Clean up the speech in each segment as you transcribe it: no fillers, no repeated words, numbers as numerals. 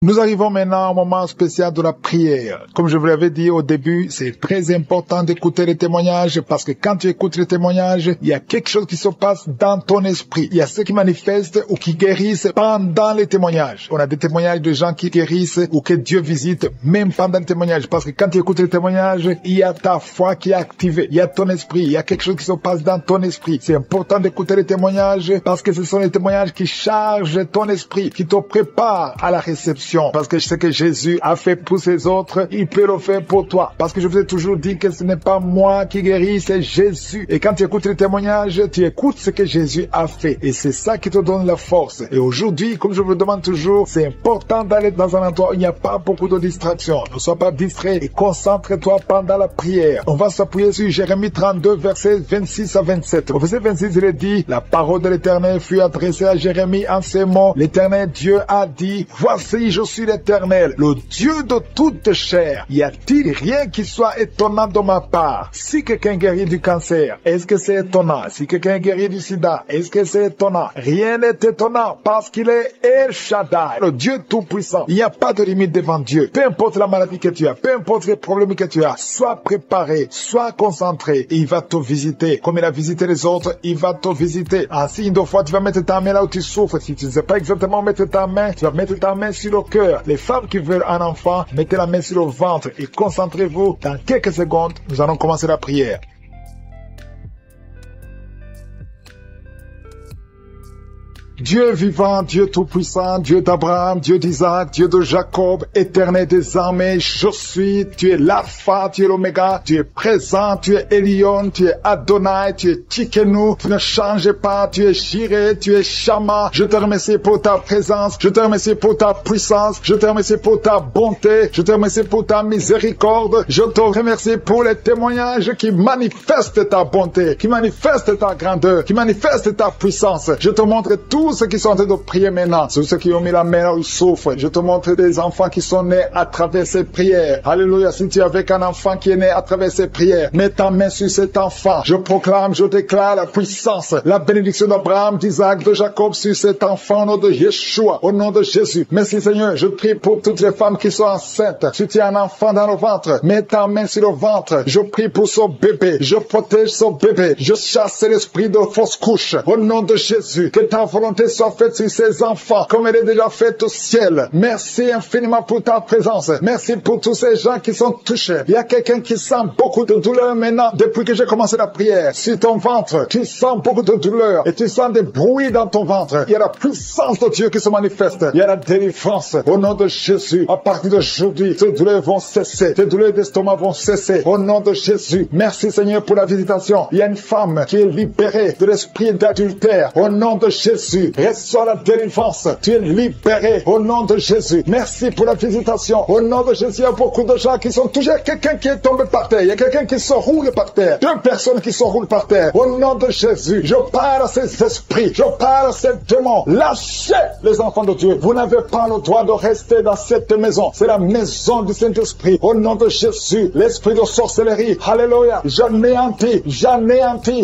Nous arrivons maintenant au moment spécial de la prière. Comme je vous l'avais dit au début, c'est très important d'écouter les témoignages parce que quand tu écoutes les témoignages, il y a quelque chose qui se passe dans ton esprit. Il y a ceux qui manifestent ou qui guérissent pendant les témoignages. On a des témoignages de gens qui guérissent ou que Dieu visite même pendant les témoignages. Parce que quand tu écoutes les témoignages, il y a ta foi qui est activée. Il y a ton esprit. Il y a quelque chose qui se passe dans ton esprit. C'est important d'écouter les témoignages parce que ce sont les témoignages qui chargent ton esprit, qui te préparent à la réception. Parce que je sais que Jésus a fait pour ses autres, il peut le faire pour toi. Parce que je vous ai toujours dit que ce n'est pas moi qui guéris, c'est Jésus. Et quand tu écoutes les témoignages, tu écoutes ce que Jésus a fait. Et c'est ça qui te donne la force. Et aujourd'hui, comme je vous le demande toujours, c'est important d'aller dans un endroit où il n'y a pas beaucoup de distractions. Ne sois pas distrait et concentre-toi pendant la prière. On va s'appuyer sur Jérémie 32, versets 26 à 27. Au verset 26, il est dit, la parole de l'Éternel fut adressée à Jérémie en ces mots. L'Éternel Dieu a dit, voici, je suis l'Éternel, le Dieu de toute chair. Y a-t-il rien qui soit étonnant de ma part? Si quelqu'un guérit du cancer, est-ce que c'est étonnant? Si quelqu'un guérit du sida, est-ce que c'est étonnant? Rien n'est étonnant parce qu'il est El Shaddai, le Dieu tout-puissant. Il n'y a pas de limite devant Dieu. Peu importe la maladie que tu as, peu importe les problèmes que tu as, sois préparé, sois concentré et il va te visiter. Comme il a visité les autres, il va te visiter. En signe de foi, tu vas mettre ta main là où tu souffres. Si tu ne sais pas exactement mettre ta main, tu vas mettre ta main sur le cœur. Les femmes qui veulent un enfant, mettez la main sur le ventre et concentrez-vous. Dans quelques secondes, nous allons commencer la prière. Dieu vivant, Dieu tout-puissant, Dieu d'Abraham, Dieu d'Isaac, Dieu de Jacob, éternel des armées, je suis, tu es l'alpha, tu es l'oméga, tu es présent, tu es Elion, tu es Adonai, tu es Tsikenu, tu ne changes pas, tu es Jireh, tu es Shama. Je te remercie pour ta présence, je te remercie pour ta puissance, je te remercie pour ta bonté, je te remercie pour ta miséricorde, je te remercie pour les témoignages qui manifestent ta bonté, qui manifestent ta grandeur, qui manifestent ta puissance. Je te montre tout ceux qui sont en train de prier maintenant, ceux qui ont mis la main où ils souffrent. Je te montre des enfants qui sont nés à travers ces prières. Alléluia, si tu es avec un enfant qui est né à travers ces prières, mets ta main sur cet enfant. Je proclame, je déclare la puissance, la bénédiction d'Abraham, d'Isaac, de Jacob sur cet enfant au nom de Yeshua, au nom de Jésus. Merci Seigneur, je prie pour toutes les femmes qui sont enceintes. Si tu as un enfant dans le ventre, mets ta main sur le ventre. Je prie pour son bébé, je protège son bébé, je chasse l'esprit de fausse couche. Au nom de Jésus, que ta volonté soit faite sur ces enfants comme elle est déjà faite au ciel. Merci infiniment pour ta présence. Merci pour tous ces gens qui sont touchés. Il y a quelqu'un qui sent beaucoup de douleur maintenant depuis que j'ai commencé la prière. Sur ton ventre, tu sens beaucoup de douleur et tu sens des bruits dans ton ventre. Il y a la puissance de Dieu qui se manifeste. Il y a la délivrance au nom de Jésus. À partir d'aujourd'hui, tes douleurs vont cesser. Tes douleurs d'estomac vont cesser au nom de Jésus. Merci Seigneur pour la visitation. Il y a une femme qui est libérée de l'esprit d'adultère au nom de Jésus. Reçois la délivrance. Tu es libéré au nom de Jésus. Merci pour la visitation. Au nom de Jésus, il y a beaucoup de gens qui sont touchés. Il y a quelqu'un qui est tombé par terre. Il y a quelqu'un qui se roule par terre. 2 personnes qui se roulent par terre. Au nom de Jésus, je parle à ces esprits. Je parle à ces démons. Lâchez les enfants de Dieu. Vous n'avez pas le droit de rester dans cette maison. C'est la maison du Saint-Esprit. Au nom de Jésus, l'esprit de sorcellerie. Alléluia. J'anéantis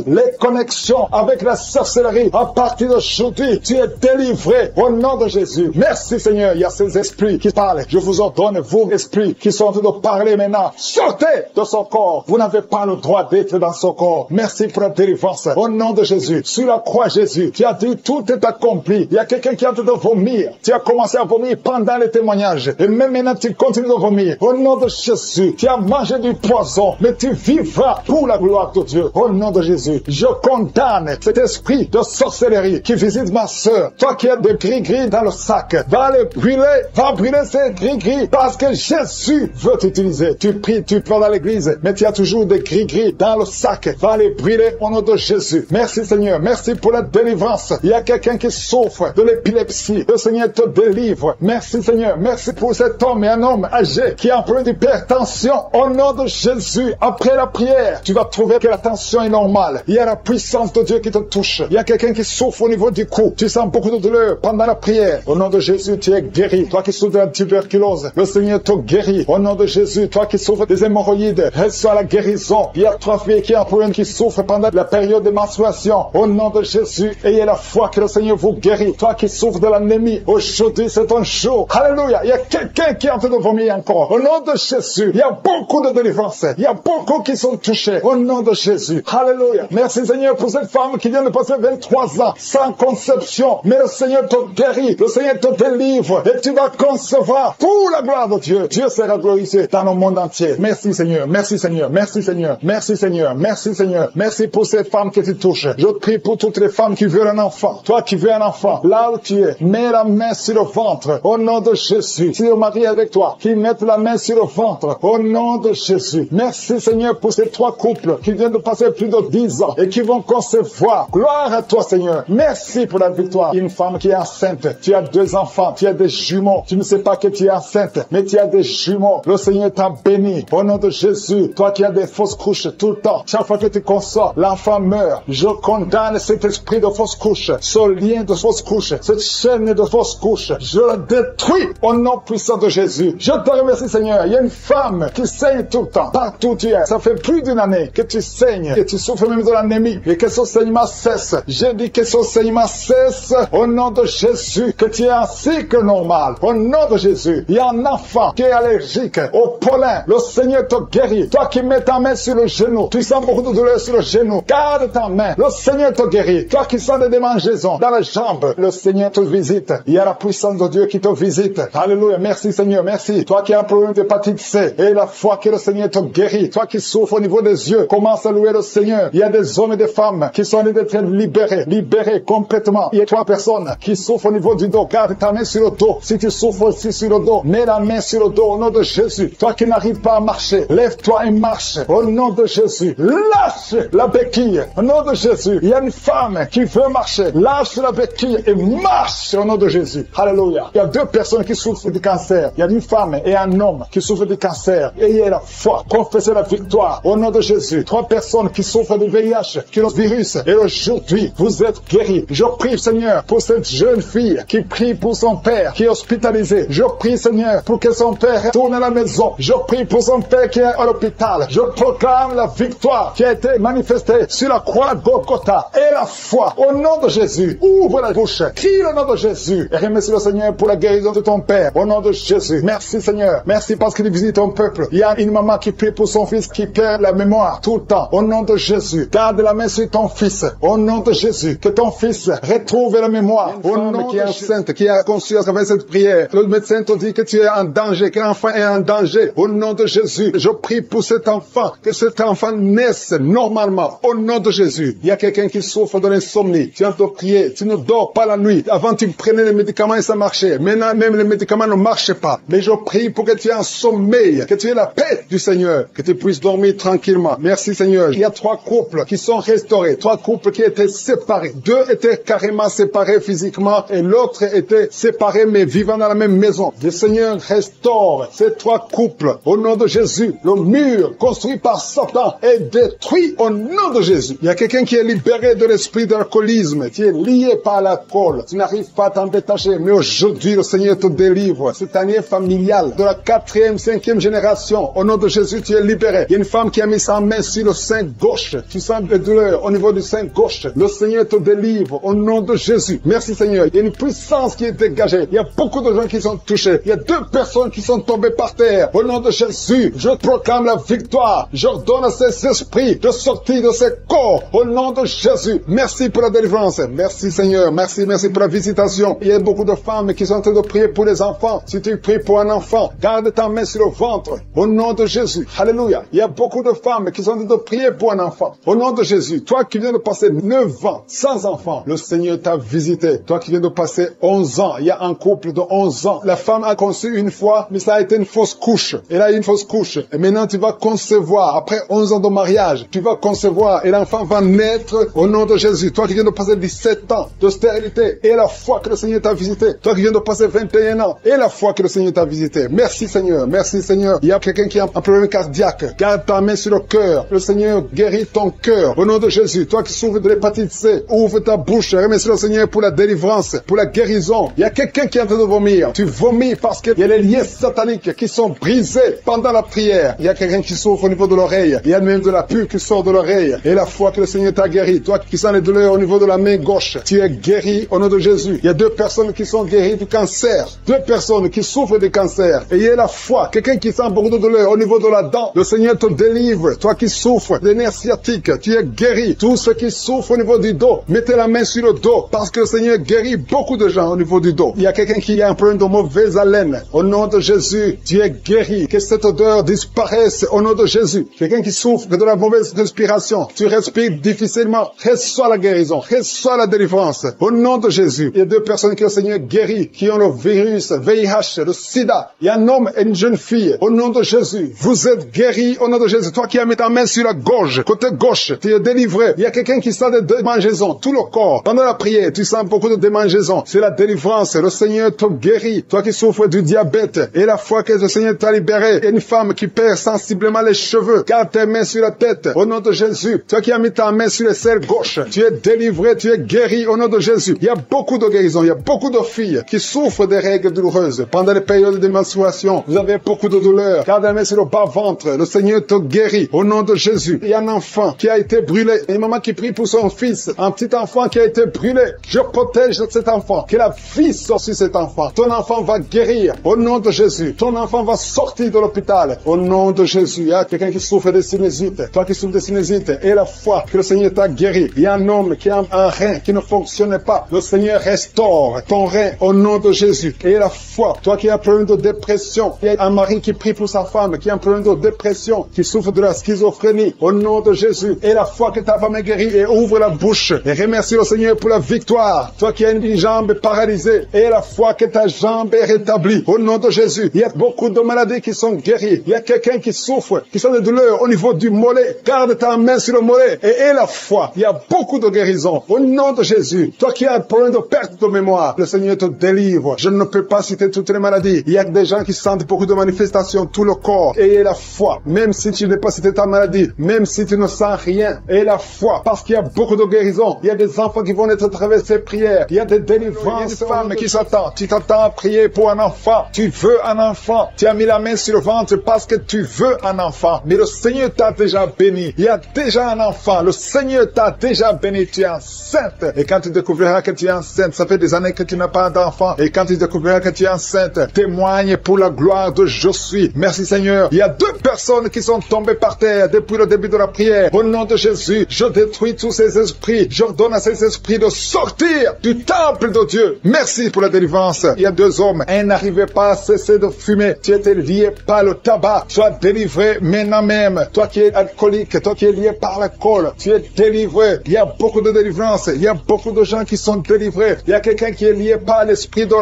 les connexions avec la sorcellerie. À partir d'aujourd'hui, tu es délivré au nom de Jésus. Merci Seigneur. Il y a ces esprits qui parlent. Je vous ordonne, vous esprits qui sont en train de parler maintenant, sortez de son corps. Vous n'avez pas le droit d'être dans son corps. Merci pour la délivrance. Au nom de Jésus. Sur la croix Jésus, tu as dit tout est accompli. Il y a quelqu'un qui est en train de vomir. Tu as commencé à vomir pendant les témoignages. Et même maintenant tu continues de vomir. Au nom de Jésus, tu as mangé du poison. Mais tu vivras pour la gloire de Dieu. Au nom de Jésus, je condamne cet esprit de sorcellerie qui visite ma soeur, toi qui as des gris-gris dans le sac, va les brûler, va brûler ces gris-gris parce que Jésus veut t'utiliser. Tu pries, tu vas dans l'église, mais tu as toujours des gris-gris dans le sac, va les brûler au nom de Jésus. Merci Seigneur, merci pour la délivrance. Il y a quelqu'un qui souffre de l'épilepsie, le Seigneur te délivre. Merci Seigneur, merci pour cet homme et un homme âgé qui a un problème d'hypertension. Au nom de Jésus, après la prière, tu vas trouver que la tension est normale. Il y a la puissance de Dieu qui te touche. Il y a quelqu'un qui souffre au niveau du cou. beaucoup. Tu sens beaucoup de douleur pendant la prière. Au nom de Jésus, tu es guéri. Toi qui souffres de la tuberculose, le Seigneur te guérit. Au nom de Jésus, toi qui souffres des hémorroïdes, reçois la guérison. Il y a 3 filles qui ont un problème qui souffrent pendant la période de menstruation. Au nom de Jésus, ayez la foi que le Seigneur vous guérit. Toi qui souffres de l'anémie, aujourd'hui c'est ton jour. Alléluia. Il y a quelqu'un qui est en train de vomir encore. Au nom de Jésus, il y a beaucoup de délivrance. Il y a beaucoup qui sont touchés. Au nom de Jésus. Alléluia. Merci Seigneur pour cette femme qui vient de passer 23 ans sans conception. Mais le Seigneur te guérit. Le Seigneur te délivre. Et tu vas concevoir pour la gloire de Dieu. Dieu sera glorifié dans le monde entier. Merci Seigneur. Merci Seigneur. Merci Seigneur. Merci Seigneur. Merci Seigneur. Merci pour ces femmes qui te touchent. Je prie pour toutes les femmes qui veulent un enfant. Toi qui veux un enfant, là où tu es, mets la main sur le ventre. Au nom de Jésus. Si le mari est avec toi, qu'il mette la main sur le ventre. Au nom de Jésus. Merci Seigneur pour ces 3 couples qui viennent de passer plus de 10 ans et qui vont concevoir. Gloire à toi Seigneur. Merci pour la victoire. Une femme qui est enceinte. Tu as 2 enfants. Tu as des jumeaux. Tu ne sais pas que tu es enceinte, mais tu as des jumeaux. Le Seigneur t'a béni. Au nom de Jésus. Toi qui as des fausses couches tout le temps. Chaque fois que tu consors, l'enfant meurt. Je condamne cet esprit de fausse couche. Ce lien de fausse couche. Cette chaîne de fausse couche. Je la détruis au nom puissant de Jésus. Je te remercie Seigneur. Il y a une femme qui saigne tout le temps. Partout où tu es. Ça fait plus d'une année que tu saignes. Et tu souffres même de l'anémie. Et que ce saignement cesse. Je dis que ce saignement cesse au nom de Jésus. Que tu es un cycle normal. Au nom de Jésus. Il y a un enfant qui est allergique au pollen. Le Seigneur te guérit. Toi qui mets ta main sur le genou. Tu sens beaucoup de douleur sur le genou. Garde ta main. Le Seigneur te guérit. Toi qui sens des démangeaisons dans les jambes. Le Seigneur te visite. Il y a la puissance de Dieu qui te visite. Alléluia. Merci Seigneur. Merci. Toi qui as un problème d'hépatite C. Et la foi que le Seigneur te guérit. Toi qui souffres au niveau des yeux. Commence à louer le Seigneur. Il y a des hommes et des femmes qui sont en train d'être libérés. Libérés complètement. Il y a 3 personnes qui souffrent au niveau du dos. Garde ta main sur le dos. Si tu souffres aussi sur le dos, mets la main sur le dos au nom de Jésus. Toi qui n'arrives pas à marcher, lève-toi et marche au nom de Jésus. Lâche la béquille au nom de Jésus. Il y a une femme qui veut marcher. Lâche la béquille et marche au nom de Jésus. Alléluia. Il y a 2 personnes qui souffrent du cancer. Il y a une femme et un homme qui souffrent du cancer. Ayez la foi. Confessez la victoire au nom de Jésus. 3 personnes qui souffrent du VIH, qui ont le virus. Et aujourd'hui, vous êtes guéris. Je prie, Seigneur, pour cette jeune fille qui prie pour son père, qui est hospitalisé. Je prie, Seigneur, pour que son père retourne à la maison. Je prie pour son père qui est à l'hôpital. Je proclame la victoire qui a été manifestée sur la croix de Golgotha. Et la foi au nom de Jésus. Ouvre la bouche. Crie le nom de Jésus. Et remercie le Seigneur pour la guérison de ton père. Au nom de Jésus. Merci, Seigneur. Merci parce qu'il visite ton peuple. Il y a une maman qui prie pour son fils qui perd la mémoire tout le temps. Au nom de Jésus. Garde la main sur ton fils. Au nom de Jésus. Que ton fils retrouve la mémoire. Au nom qui est enceinte, qui a conçu à travers cette prière. Le médecin te dit que tu es en danger, que l'enfant est en danger. Au nom de Jésus. Je prie pour cet enfant. Que cet enfant naisse normalement. Au nom de Jésus. Il y a quelqu'un qui souffre de l'insomnie. Tu viens te prier. Tu ne dors pas la nuit. Avant, tu prenais les médicaments et ça marchait. Maintenant, même les médicaments ne marchent pas. Mais je prie pour que tu aies un sommeil. Que tu aies la paix du Seigneur. Que tu puisses dormir tranquillement. Merci Seigneur. Il y a 3 couples qui sont restaurés. 3 couples qui étaient séparés. 2 étaient carrément séparés physiquement et l'autre était séparé mais vivant dans la même maison. Le Seigneur restaure ces 3 couples. Au nom de Jésus. Le mur construit par Satan est détruit au nom de Jésus. Il y a quelqu'un qui est libéré de l'esprit d'alcoolisme. Tu es lié par l'alcool. Tu n'arrives pas à t'en détacher. Mais aujourd'hui, le Seigneur te délivre. Cette année familiale de la 4e, 5e génération. Au nom de Jésus, tu es libéré. Il y a une femme qui a mis sa main sur le sein gauche. Tu sens des douleurs au niveau du sein gauche. Le Seigneur te délivre au nom de Jésus. Merci Seigneur. Il y a une puissance qui est dégagée. Il y a beaucoup de gens qui sont touchés. Il y a 2 personnes qui sont tombées par terre. Au nom de Jésus, je proclame la victoire. J'ordonne à ces esprits de sortir de ces corps. Au nom de Jésus. Merci pour la délivrance. Merci Seigneur. Merci pour la visitation. Il y a beaucoup de femmes qui sont en train de prier pour les enfants. Si tu pries pour un enfant, garde ta main sur le ventre. Au nom de Jésus. Alléluia. Il y a beaucoup de femmes qui sont en train de prier pour un enfant. Au nom de Jésus. Toi qui viens de passer 9 ans sans enfant, le Seigneur t'a visité. Toi qui viens de passer 11 ans, il y a un couple de 11 ans. La femme a conçu une fois, mais ça a été une fausse couche. Elle a eu une fausse couche. Et maintenant tu vas concevoir. Après 11 ans de mariage, tu vas concevoir et l'enfant va naître au nom de Jésus. Toi qui viens de passer 17 ans de stérilité et la foi que le Seigneur t'a visité. Toi qui viens de passer 21 ans et la foi que le Seigneur t'a visité. Merci Seigneur. Merci Seigneur. Il y a quelqu'un qui a un problème cardiaque. Garde ta main sur le cœur. Le Seigneur guérit ton cœur. Au nom de Jésus. Toi qui souffres de l'hépatite C, ouvre ta bouche. Remets remercie le Seigneur pour la délivrance, pour la guérison. Il y a quelqu'un qui est en train de vomir. Tu vomis parce qu'il y a les liens sataniques qui sont brisés pendant la prière. Il y a quelqu'un qui souffre au niveau de l'oreille. Il y a même de la pus qui sort de l'oreille. Et la foi que le Seigneur t'a guéri. Toi qui sens les douleurs au niveau de la main gauche, tu es guéri au nom de Jésus. Il y a 2 personnes qui sont guéries du cancer. 2 personnes qui souffrent du cancer. Et il y a la foi. Quelqu'un qui sent beaucoup de douleur au niveau de la dent. Le Seigneur te délivre. Toi qui souffres des nerfs sciatiques, tu es guéri. Tous ceux qui souffrent au niveau du dos, mettez la main sur le dos parce que le Seigneur guérit beaucoup de gens au niveau du dos. Il y a quelqu'un qui a un problème de mauvaise haleine. Au nom de Jésus, tu es guéri. Que cette odeur disparaisse au nom de Jésus. Quelqu'un qui souffre de la mauvaise respiration, tu respires difficilement, reçois la guérison, reçois la délivrance. Au nom de Jésus, il y a 2 personnes que le Seigneur guérit, qui ont le virus, VIH, le sida. Il y a un homme et une jeune fille. Au nom de Jésus, vous êtes guéris au nom de Jésus. Toi qui as mis ta main sur la gorge, côté gauche, tu es délivré. Il y a quelqu'un qui sent des démangeaisons, tout le corps. Pendant la prière, tu sens beaucoup de démangeaisons. C'est la délivrance. Le Seigneur te guérit. Toi qui souffres du diabète, et la fois que le Seigneur t'a libéré, il y a une femme qui perd sensiblement les cheveux. Garde tes mains sur la tête. Au nom de Jésus. Toi qui as mis ta main sur le selle gauche, tu es délivré, tu es guéri au nom de Jésus. Il y a beaucoup de guérisons. Il y a beaucoup de filles qui souffrent des règles douloureuses. Pendant les périodes de menstruation, vous avez beaucoup de douleurs. Garde la main sur le bas-ventre. Le Seigneur te guérit au nom de Jésus. Il y a un enfant qui a été brûlé. Une maman qui prie pour son fils. Un petit enfant qui a été brûlé. Je protège cet enfant. Que la vie sorte sur cet enfant. Ton enfant va guérir au nom de Jésus. Ton enfant va sortir de l'hôpital au nom de Jésus. Il y a quelqu'un qui souffre de sinusite. Toi qui souffres de sinusite et la foi que le Seigneur t'a guéri. Il y a un homme qui a un rein qui ne fonctionne pas. Le Seigneur restaure ton rein au nom de Jésus. Et la foi, toi qui as un problème de dépression. Il y a un mari qui prie pour sa femme qui a un problème de dépression, qui souffre de la schizophrénie au nom de Jésus. Et la foi que ta femme est guérie et ouvre la bouche et remercie le Seigneur pour la victoire. Toi qui as une jambe paralysée et la foi que ta jambe est rétablie au nom de Jésus. Il y a beaucoup de maladies qui sont guéries. Il y a quelqu'un qui souffre, qui sent des douleurs au niveau du mollet. Garde ta main sur le mollet et aie la foi. Il y a beaucoup de guérisons au nom de Jésus. Toi qui as un problème de perte de mémoire, le Seigneur te délivre. Je ne peux pas citer toutes les maladies. Il y a des gens qui sentent beaucoup de manifestations tout le corps. Ayez la foi. Même si tu n'es pas cité ta maladie, même si tu ne sens rien, aie la foi. Parce qu'il y a beaucoup de guérisons. Il y a des enfants qui vont être à travers ces prières. Il y a des délivrances. Il y a des femmes qui s'attendent. Tu t'attends à prier pour un enfant. Tu veux un enfant. Tu as mis la main sur le ventre parce que tu veux un enfant. Mais le Seigneur t'a déjà béni. Il y a déjà un enfant. Le Seigneur t'a déjà béni. Tu es enceinte. Et quand tu découvriras que tu es enceinte, ça fait des années que tu n'as pas d'enfant. Et quand tu découvriras que tu es enceinte, témoigne pour la gloire de Je suis. Merci Seigneur. Il y a 2 personnes qui sont tombées par terre depuis le début de la prière. Au nom de Jésus, je détruis tous ces esprits. J'ordonne à ces esprits de sortir du temple de Dieu. Merci pour la délivrance. Il y a 2 hommes. Un n'arrivait pas à cesser de fumer. Tu étais lié par le tabac. Sois délivré maintenant même. Toi qui es alcoolique, toi qui es lié par l'alcool, tu es délivré. Il y a beaucoup de délivrance. Il y a beaucoup de gens qui sont délivrés. Il y a quelqu'un qui est lié par l'esprit de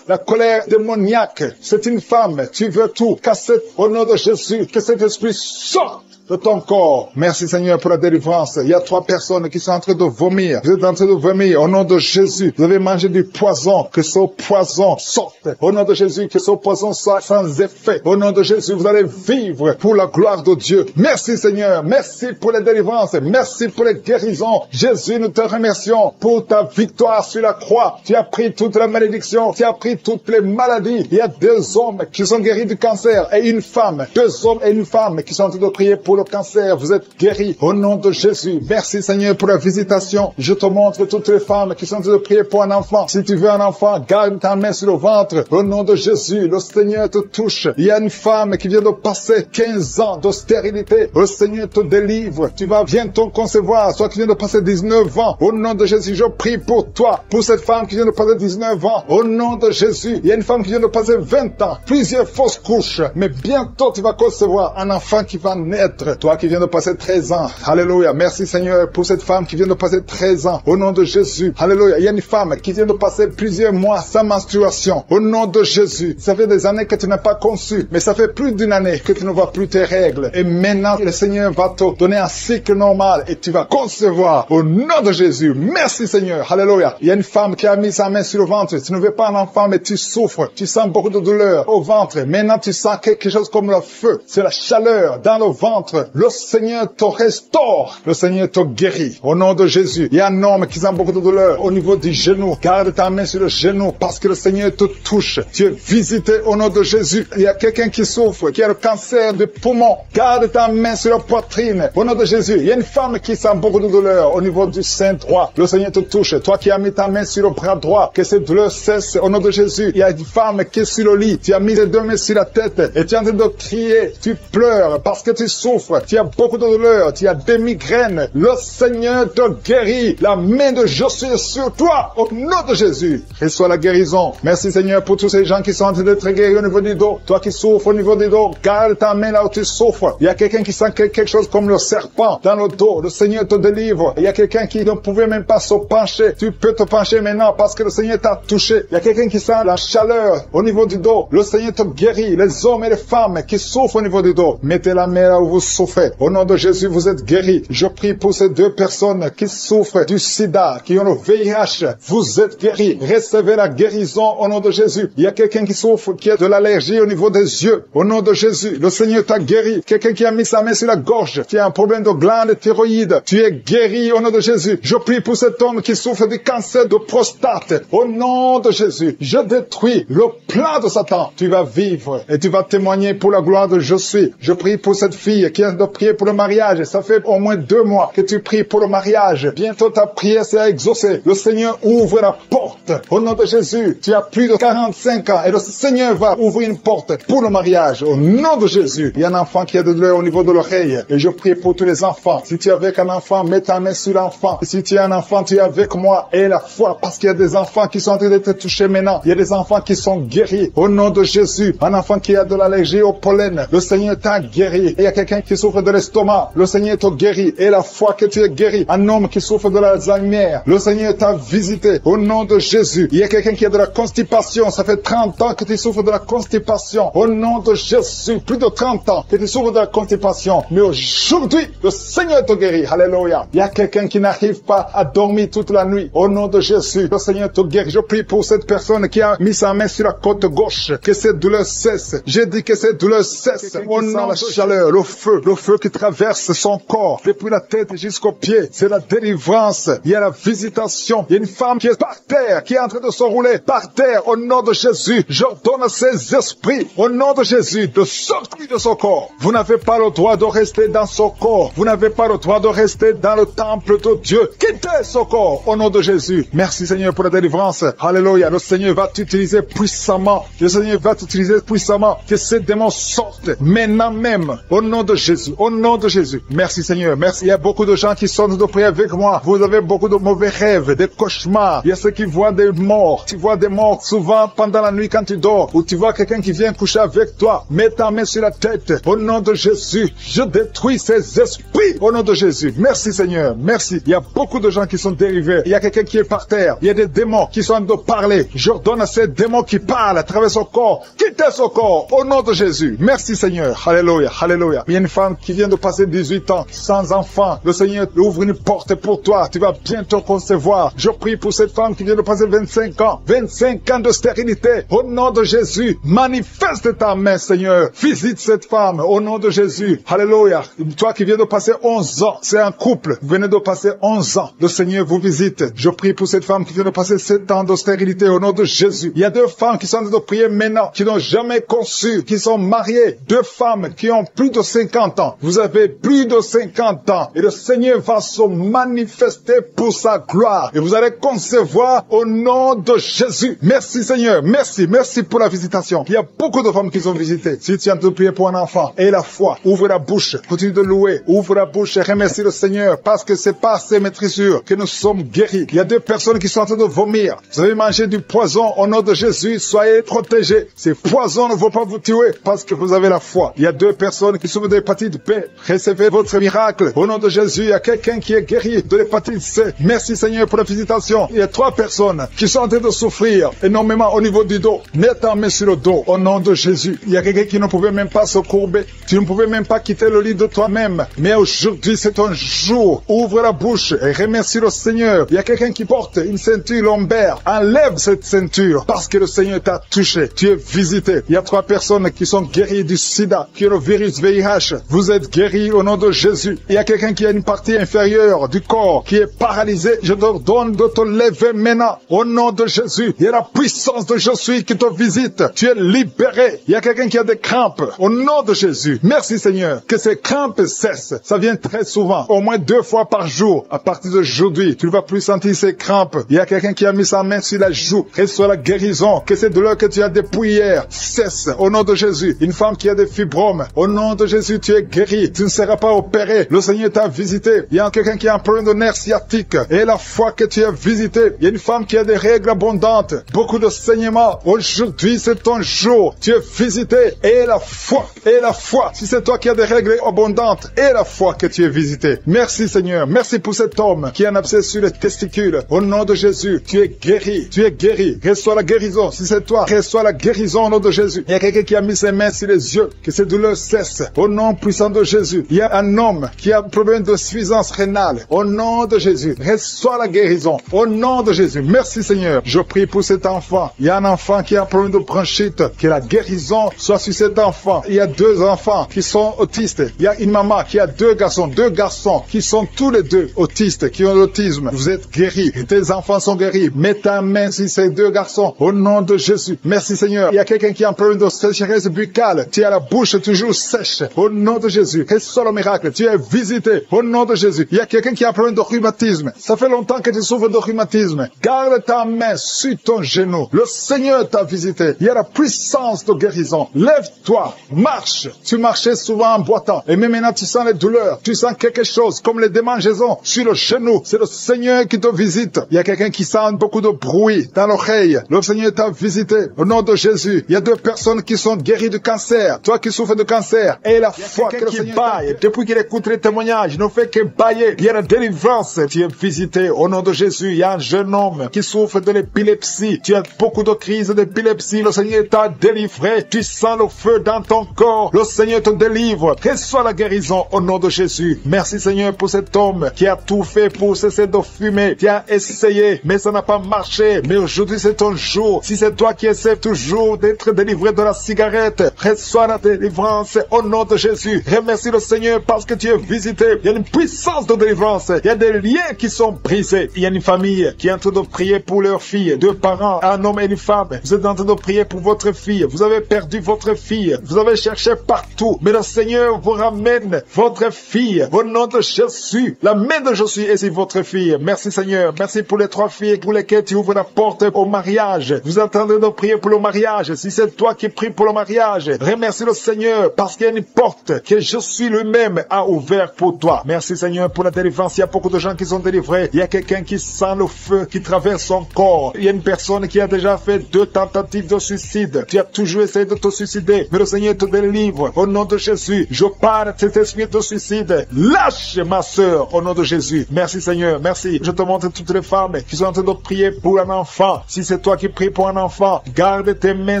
la colère démoniaque. C'est une femme. Tu veux tout casser au nom de Jésus. Que cet esprit sorte de ton corps. Merci Seigneur pour la délivrance. Il y a 3 personnes qui sont en train de vomir. Vous êtes en train de vomir au nom de Jésus. Vous avez mangé du poison. Que ce poison sorte. Au nom de Jésus, que ce poison soit sans effet. Au nom de Jésus, vous allez vivre pour la gloire de Dieu. Merci Seigneur. Merci pour les délivrances. Merci pour les guérisons. Jésus, nous te remercions pour ta victoire sur la croix. Tu as pris toute la malédiction. Tu as pris toutes les maladies. Il y a 2 hommes qui sont guéris du cancer et une femme. 2 hommes et une femme qui sont en train de prier pour le cancer. Vous êtes guéris au nom de Jésus. Merci Seigneur pour la visitation. Je te montre toutes les femmes qui sont en train de prier pour un enfant. Si tu veux un enfant, garde ta main sur le ventre. Au nom de Jésus, le Seigneur te touche. Il y a une femme qui vient de passer 15 ans de stérilité. Le Seigneur te délivre. Tu vas bientôt concevoir. Toi qui viens de passer 19 ans. Au nom de Jésus, je prie pour toi. Pour cette femme qui vient de passer 19 ans. Au nom de Jésus. Il y a une femme qui vient de passer 20 ans. Plusieurs fausses couches. Mais bientôt tu vas concevoir un enfant qui va naître. Toi qui viens de passer 13 ans. Alléluia. Merci Seigneur pour cette femme qui vient de passer 13 ans. Au nom de Jésus. Alléluia. Il y a une femme qui vient de passer plusieurs mois sans menstruation. Au nom de Jésus. Ça fait des années que tu n'as pas conçu. Mais ça fait plus d'une année que tu ne vois plus tes règles. Et maintenant, le Seigneur va te donner un cycle normal et tu vas concevoir. Au nom de Jésus. Merci Seigneur. Alléluia. Il y a une femme qui a mis sa main sur le ventre. Tu ne veux pas un enfant mais tu souffres. Tu sens beaucoup de douleur au ventre. Maintenant tu sens quelque chose comme le feu. C'est la chaleur dans le ventre. souffres, le Seigneur te restaure, le Seigneur te guérit. Au nom de Jésus, il y a un homme qui sent beaucoup de douleur au niveau du genou. Garde ta main sur le genou parce que le Seigneur te touche. Tu es visité au nom de Jésus. Il y a quelqu'un qui souffre, qui a le cancer de poumon. Garde ta main sur la poitrine au nom de Jésus. Il y a une femme qui sent beaucoup de douleur au niveau du sein droit. Le Seigneur te touche. Toi qui as mis ta main sur le bras droit, que cette douleur cesse au nom de Jésus. Il y a une femme qui est sur le lit. Tu as mis les deux mains sur la tête et tu es en train de crier. Tu pleures parce que tu souffres. Tu as beaucoup de douleur. Tu as des migraines. Le Seigneur te guérit. La main de Josué est sur toi au nom de Jésus. Reçois la guérison. Merci Seigneur pour tous ces gens qui sont en train d'être guéris au niveau du dos. Toi qui souffres au niveau du dos, garde ta main là où tu souffres. Il y a quelqu'un qui sent quelque chose comme le serpent dans le dos. Le Seigneur te délivre. Il y a quelqu'un qui ne pouvait même pas se pencher. Tu peux te pencher maintenant parce que le Seigneur t'a touché. Il y a quelqu'un qui sent la chaleur au niveau du dos. Le Seigneur te guérit. Les hommes et les femmes qui souffrent au niveau du dos, mettez la main là où vous souffrez. Au nom de Jésus, vous êtes guéris. Je prie pour ces deux personnes qui souffrent du sida, qui ont le VIH. Vous êtes guéris. Recevez la guérison au nom de Jésus. Il y a quelqu'un qui souffre, qui a de l'allergie au niveau des yeux. Au nom de Jésus, le Seigneur t'a guéri. Quelqu'un qui a mis sa main sur la gorge, qui a un problème de glande thyroïde. Tu es guéri au nom de Jésus. Je prie pour cet homme qui souffre du cancer de prostate. Au nom de Jésus, je détruis le plan de Satan. Tu vas vivre et tu vas témoigner pour la gloire de Jésus. Je prie pour cette fille qui a de prier pour le mariage. Ça fait au moins 2 mois que tu pries pour le mariage. Bientôt ta prière sera exaucée. Le Seigneur ouvre la porte. Au nom de Jésus, tu as plus de 45 ans et le Seigneur va ouvrir une porte pour le mariage. Au nom de Jésus, il y a un enfant qui a de douleur au niveau de l'oreille. Et je prie pour tous les enfants. Si tu es avec un enfant, mets ta main sur l'enfant. Si tu es un enfant, tu es avec moi. Et la foi, parce qu'il y a des enfants qui sont en train d'être touchés maintenant. Il y a des enfants qui sont guéris. Au nom de Jésus, un enfant qui a de l'allergie au pollen, le Seigneur t'a guéri. Et il y a quelqu'un qui souffre de l'estomac, le Seigneur t'a guéri. Et la foi que tu es guéri. Un homme qui souffre de l'Alzheimer, le Seigneur t'a visité. Au nom de Jésus, il y a quelqu'un qui a de la constipation. Ça fait 30 ans que tu souffres de la constipation. Au nom de Jésus, plus de 30 ans que tu souffres de la constipation. Mais aujourd'hui, le Seigneur te guérit. Alléluia. Il y a quelqu'un qui n'arrive pas à dormir toute la nuit. Au nom de Jésus, le Seigneur te guérit. Je prie pour cette personne qui a mis sa main sur la côte gauche. Que cette douleur cesse. J'ai dit que cette douleur cesse. Au nom de la chaleur, le feu qui traverse son corps, depuis la tête jusqu'aux pieds. C'est la délivrance. Il y a la visitation. Il y a une femme qui est par terre, qui est en train de se rouler par terre. Au nom de Jésus, j'ordonne à ces esprits, au nom de Jésus, de sortir de son corps. Vous n'avez pas le droit de rester dans son corps. Vous n'avez pas le droit de rester dans le temple de Dieu. Quittez son corps, au nom de Jésus. Merci Seigneur pour la délivrance. Alléluia. Le Seigneur va t'utiliser puissamment. Le Seigneur va t'utiliser puissamment. Que ces démons sortent maintenant même. Au nom de Jésus. Au nom de Jésus. Merci Seigneur. Merci. Il y a beaucoup de gens qui sont de prier avec moi. Vous avez beaucoup de mauvais rêves, des cauchemars. Il y a ceux qui voient des morts. Tu vois des morts souvent pendant la nuit quand tu dors. Ou tu vois quelqu'un qui vient coucher avec toi. Mets ta main sur la tête. Au nom de Jésus. Je détruis ces esprits. Au nom de Jésus. Merci Seigneur. Merci. Il y a beaucoup de gens qui sont dérivés. Il y a quelqu'un qui est par terre. Il y a des démons qui sont en train de parler. J'ordonne à ces démons qui parlent à travers son corps. Quittez son corps. Au nom de Jésus. Merci Seigneur. Alléluia. Alléluia. Il y a une femme qui vient de passer 18 ans sans enfant. Le Seigneur ouvre une porte pour toi. Tu vas bientôt concevoir. Je prie pour cette femme qui vient de passer 25 ans. 25 ans de stérilité. Au nom de Jésus. Manifeste ta main Seigneur. Visite cette femme. Au nom de Jésus. Alléluia. Toi qui viens de passer 11 ans. C'est un couple. Vous venez de passer 11 ans. Le Seigneur vous visite. Je prie pour cette femme qui vient de passer 7 ans de stérilité. Au nom de Jésus. Il y a 2 femmes qui sont en train de prier maintenant. Qui n'ont jamais conçu. Qui sont mariées. 2 femmes qui ont plus de 50 ans. Vous avez plus de 50 ans. Et le Seigneur va se manifester pour sa gloire. Et vous allez concevoir au nom de Jésus. Merci Seigneur. Merci. Merci pour la visitation. Il y a beaucoup de femmes qui sont visitées. Si tu es en train de prier pour un enfant, et la foi, ouvre la bouche. Continue de louer. Ouvre la bouche et remercie le Seigneur. Parce que c'est par ces maîtrisures que nous sommes guéris. Il y a 2 personnes qui sont en train de vomir. Vous avez mangé du poison au nom de Jésus. Soyez protégés. Ces poisons ne vont pas vous tuer parce que vous avez la foi. Il y a 2 personnes qui souffrent de l'hépatite B. Recevez votre miracle. Au nom de Jésus, il y a quelqu'un qui est guéri de l'hépatite C. Merci Seigneur pour la visitation. Il y a 3 personnes qui sont en train de souffrir énormément au niveau du dos. Mets ta main sur le dos au nom de Jésus. Il y a quelqu'un qui ne pouvait même pas se courber. Tu ne pouvais même pas quitter le lit de toi-même. Mais aujourd'hui, c'est un jour. Ouvre la bouche et remercie le Seigneur. Il y a quelqu'un qui porte une ceinture lombaire. Enlève cette ceinture parce que le Seigneur t'a touché. Tu es visité. Il y a 3 personnes qui sont guéries du sida, qui ont le virus VIH. Vous êtes guéris au nom de Jésus. Il y a quelqu'un qui a une partie inférieure du corps qui est paralysée. Je te ordonne de te lever maintenant au nom de Jésus. Il y a la puissance de Je suis qui te visite. Tu es libéré. Il y a quelqu'un qui a des crampes au nom de Jésus. Merci Seigneur. Que ces crampes cessent. Ça vient très souvent, au moins 2 fois par jour. À partir d'aujourd'hui, tu ne vas plus sentir ces crampes. Il y a quelqu'un qui a mis sa main sur la joue. Reçois la guérison. Que ces douleurs que tu as depuis hier cessent au nom de Jésus. Une femme qui a des fibromes, au nom de Jésus, tu es guéri. Tu ne seras pas opéré. Le Seigneur t'a visité. Il y a quelqu'un qui a un problème de nerf sciatique. Et la fois que tu es visité, il y a une femme qui a des règles abondantes. Beaucoup de saignements. Aujourd'hui, c'est ton jour. Tu es visité. Et la foi. Et la foi. Si c'est toi qui as des règles abondantes. Et la foi que tu es visité. Merci Seigneur. Merci pour cet homme qui a un abcès sur les testicules. Au nom de Jésus, tu es guéri. Tu es guéri. Reçois la guérison. Si c'est toi, reçois la guérison au nom de Jésus. Il y a quelqu'un qui a mis ses mains sur les yeux. Que ces douleurs cessent. Au nom puissant de Jésus. Il y a un homme qui a un problème de suffisance rénale. Au nom de Jésus. Reçois la guérison. Au nom de Jésus. Merci Seigneur. Je prie pour cet enfant. Il y a un enfant qui a un problème de bronchite. Que la guérison soit sur cet enfant. Il y a 2 enfants qui sont autistes. Il y a une maman qui a 2 garçons qui sont tous les 2 autistes, qui ont l'autisme. Vous êtes guéris. Tes enfants sont guéris. Mets ta main sur ces 2 garçons. Au nom de Jésus. Merci Seigneur. Il y a quelqu'un qui a un problème de sécheresse buccale. Tu as la bouche toujours sèche. Au nom de Jésus. Reçois le miracle. Tu es visité. Au nom de Jésus. Il y a quelqu'un qui a un problème de rhumatisme. Ça fait longtemps que tu souffres de rhumatisme. Garde ta main sur ton genou. Le Seigneur t'a visité. Il y a la puissance de guérison. Lève-toi. Marche. Tu marchais souvent en boitant. Et même maintenant tu sens les douleurs. Tu sens quelque chose comme les démangeaisons sur le genou. C'est le Seigneur qui te visite. Il y a quelqu'un qui sent beaucoup de bruit dans l'oreille. Le Seigneur t'a visité. Au nom de Jésus. Il y a 2 personnes qui sont guéries du cancer. Toi qui souffres de cancer. Et la foi que le Seigneur baille. Depuis qu'il écoute les témoignages, il ne fait que bailler. Il y a la délivrance. Tu es visité. Au nom de Jésus. Il y a un jeune homme qui souffre de l'épilepsie. Tu as beaucoup de crises d'épilepsie. Le Seigneur t'a délivré. Tu sens le feu dans ton corps. Le Seigneur te délivre. Reçois la guérison au nom de Jésus. Merci Seigneur pour cet homme qui a tout fait pour cesser de fumer. Tu as essayé, mais ça n'a pas marché. Mais aujourd'hui c'est ton jour. Si c'est toi qui essaies toujours d'être délivré de la cigarette, reçois la délivrance au nom de Jésus. Remercie le Seigneur parce que tu es visité. Il y a une puissance de délivrance. Il y a des liens qui sont brisés. Il y a une famille qui est en train de prier pour leur fille. 2 parents, un homme et une femme. Vous êtes en train de prier pour votre fille. Vous avez perdu votre fille. Vous avez cherché partout. Mais le Seigneur vous ramène votre fille. Au nom de Jésus. La main de Jésus est sur votre fille. Merci Seigneur. Merci pour les 3 filles pour lesquelles tu ouvres la porte au mariage. Vous êtes en train de prier pour le mariage. Si c'est toi qui pries pour le mariage, remercie le Seigneur parce qu'il y a une porte que Jésus lui-même a ouverte pour toi. Merci Seigneur pour la délivrance. Il y a beaucoup de gens qui sont délivrés. Il y a quelqu'un qui sent le feu qui traverse son corps. Il y a une personne qui a déjà fait 2 tentatives de suicide. Tu as toujours essayé de te suicider, mais le Seigneur te délivre. Au nom de Jésus, je parle cet esprit de suicide. Lâche ma sœur au nom de Jésus. Merci Seigneur, merci. Je te montre toutes les femmes qui sont en train de prier pour un enfant. Si c'est toi qui pries pour un enfant, garde tes mains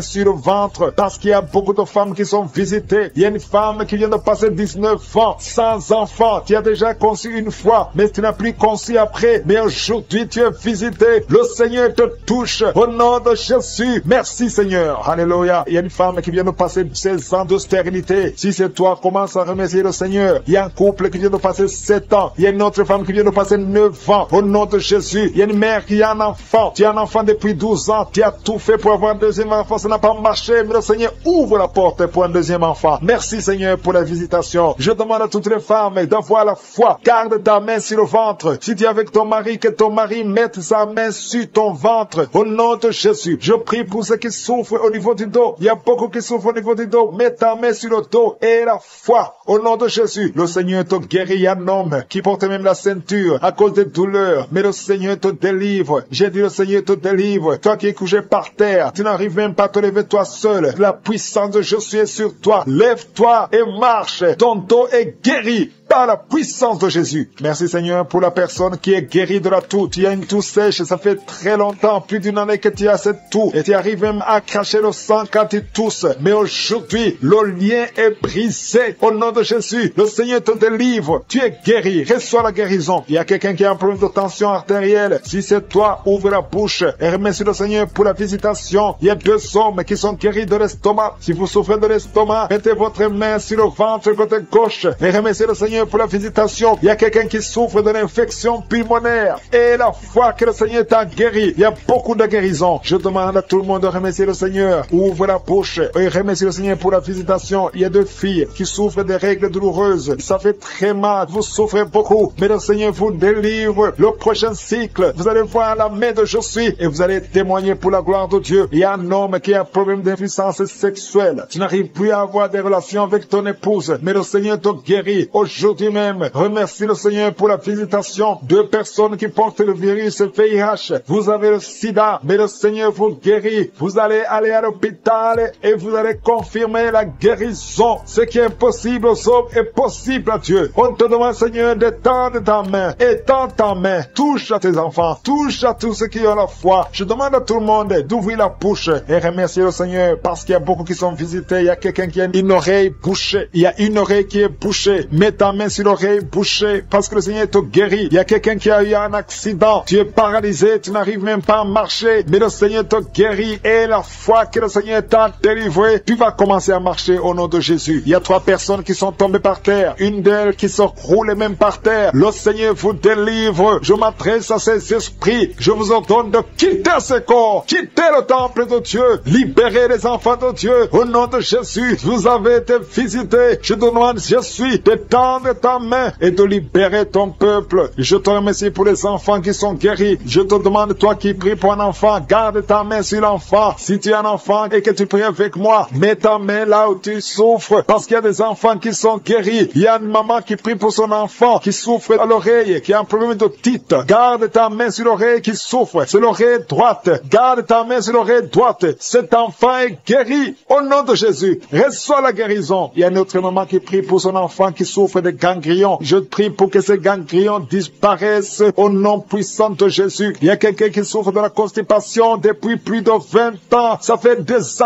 sur le ventre parce qu'il y a beaucoup de femmes qui sont visitées. Il y a une femme qui vient de passer 19 ans sans enfant. Tu as déjà conçu une fois, mais tu n'as plus conçu après. Mais aujourd'hui, tu es visité. Le Seigneur te touche au nom de Jésus. Merci Seigneur. Alléluia. Il y a une femme qui vient de passer 16 ans de stérilité. Si c'est toi, commence à remercier le Seigneur. Il y a un couple qui vient de passer 7 ans. Il y a une autre femme qui vient de passer 9 ans. Au nom de Jésus. Il y a une mère qui a un enfant. Tu as un enfant depuis 12 ans. Tu as tout fait pour avoir un deuxième enfant. Ça n'a pas marché. Mais le Seigneur ouvre la porte pour un deuxième enfant. Merci Seigneur pour la visitation. Je demande à toutes les femmes d'avoir la foi. Garde ta main sur le ventre. Si tu es avec ton mari, que ton mari mette sa main sur ton ventre. Au nom de Jésus. Je prie pour ceux qui souffrent au niveau du dos. Il y a beaucoup qui souffrent au niveau du dos. Mets ta main sur le dos et la foi. Au nom de Jésus. Le Seigneur te guérit. Il y a un homme qui porte même la ceinture à cause des douleurs. Mais le Seigneur te délivre. J'ai dit le Seigneur te délivre. Toi qui es couché par terre. Tu n'arrives même pas à te lever toi seul. La puissance de Jésus est sur toi. Lève-toi et marche. Ton dos est guéri par la puissance de Jésus. Merci Seigneur pour la personne qui est guérie de la toux. Tu as une toux sèche, ça fait très longtemps, plus d'une année que tu as cette toux. Et tu arrives même à cracher le sang quand tu tousses. Mais aujourd'hui, le lien est brisé. Au nom de Jésus, le Seigneur te délivre. Tu es guéri. Reçois la guérison. Il y a quelqu'un qui a un problème de tension artérielle. Si c'est toi, ouvre la bouche et remercie le Seigneur pour la visitation. Il y a 2 hommes qui sont guéris de l'estomac. Si vous souffrez de l'estomac, mettez votre main sur le le ventre côté gauche. Et remercie le Seigneur pour la visitation. Il y a quelqu'un qui souffre de l'infection pulmonaire. Et la foi que le Seigneur t'a guéri, il y a beaucoup de guérisons. Je demande à tout le monde de remercier le Seigneur. Ouvre la bouche et remercie le Seigneur pour la visitation. Il y a 2 filles qui souffrent des règles douloureuses. Ça fait très mal. Vous souffrez beaucoup. Mais le Seigneur vous délivre. Le prochain cycle, vous allez voir la main de Je suis et vous allez témoigner pour la gloire de Dieu. Il y a un homme qui a un problème d'impuissance sexuelle. Tu n'arrives plus à avoir des relations avec ton épouse, mais le Seigneur te guérit aujourd'hui même. Remercie le Seigneur pour la visitation. 2 personnes qui portent le virus VIH. Vous avez le sida, mais le Seigneur vous guérit. Vous allez aller à l'hôpital et vous allez confirmer la guérison. Ce qui est impossible aux hommes est possible à Dieu. On te demande, Seigneur, d'étendre ta main. Étends ta main. Touche à tes enfants. Touche à tous ceux qui ont la foi. Je demande à tout le monde d'ouvrir la bouche et remercier le Seigneur parce qu'il y a beaucoup qui sont visités. Il y a quelqu'un qui a une oreille bouchée. Il y a une oreille qui est bouchée. Mets ta main sur l'oreille bouchée parce que le Seigneur te guérit. Il y a quelqu'un qui a eu un accident. Tu es paralysé. Tu n'arrives même pas à marcher. Mais le Seigneur te guérit. Et la foi que le Seigneur t'a délivré, tu vas commencer à marcher au nom de Jésus. Il y a 3 personnes qui sont tombées par terre. Une d'elles qui se roule même par terre. Le Seigneur vous délivre. Je m'adresse à ces esprits. Je vous ordonne de quitter ce corps. Quittez le temple de Dieu. Libérez les enfants de Dieu. Au nom de Jésus, vous avez été visités. Je te demande, je suis, d'étendre ta main et de libérer ton peuple. Je te remercie pour les enfants qui sont guéris. Je te demande, toi qui pries pour un enfant, garde ta main sur l'enfant. Si tu es un enfant et que tu pries avec moi, mets ta main là où tu souffres. Parce qu'il y a des enfants qui sont guéris. Il y a une maman qui prie pour son enfant, qui souffre à l'oreille, qui a un problème d'otite. Garde ta main sur l'oreille qui souffre. C'est l'oreille droite. Garde ta main sur l'oreille droite. Cet enfant est guéri. Au nom de Jésus, reçois la guérison. Il y a une autre maman qui prie pour son enfant qui souffre de ganglions. Je prie pour que ces ganglions disparaissent au nom puissant de Jésus. Il y a quelqu'un qui souffre de la constipation depuis plus de 20 ans. Ça fait des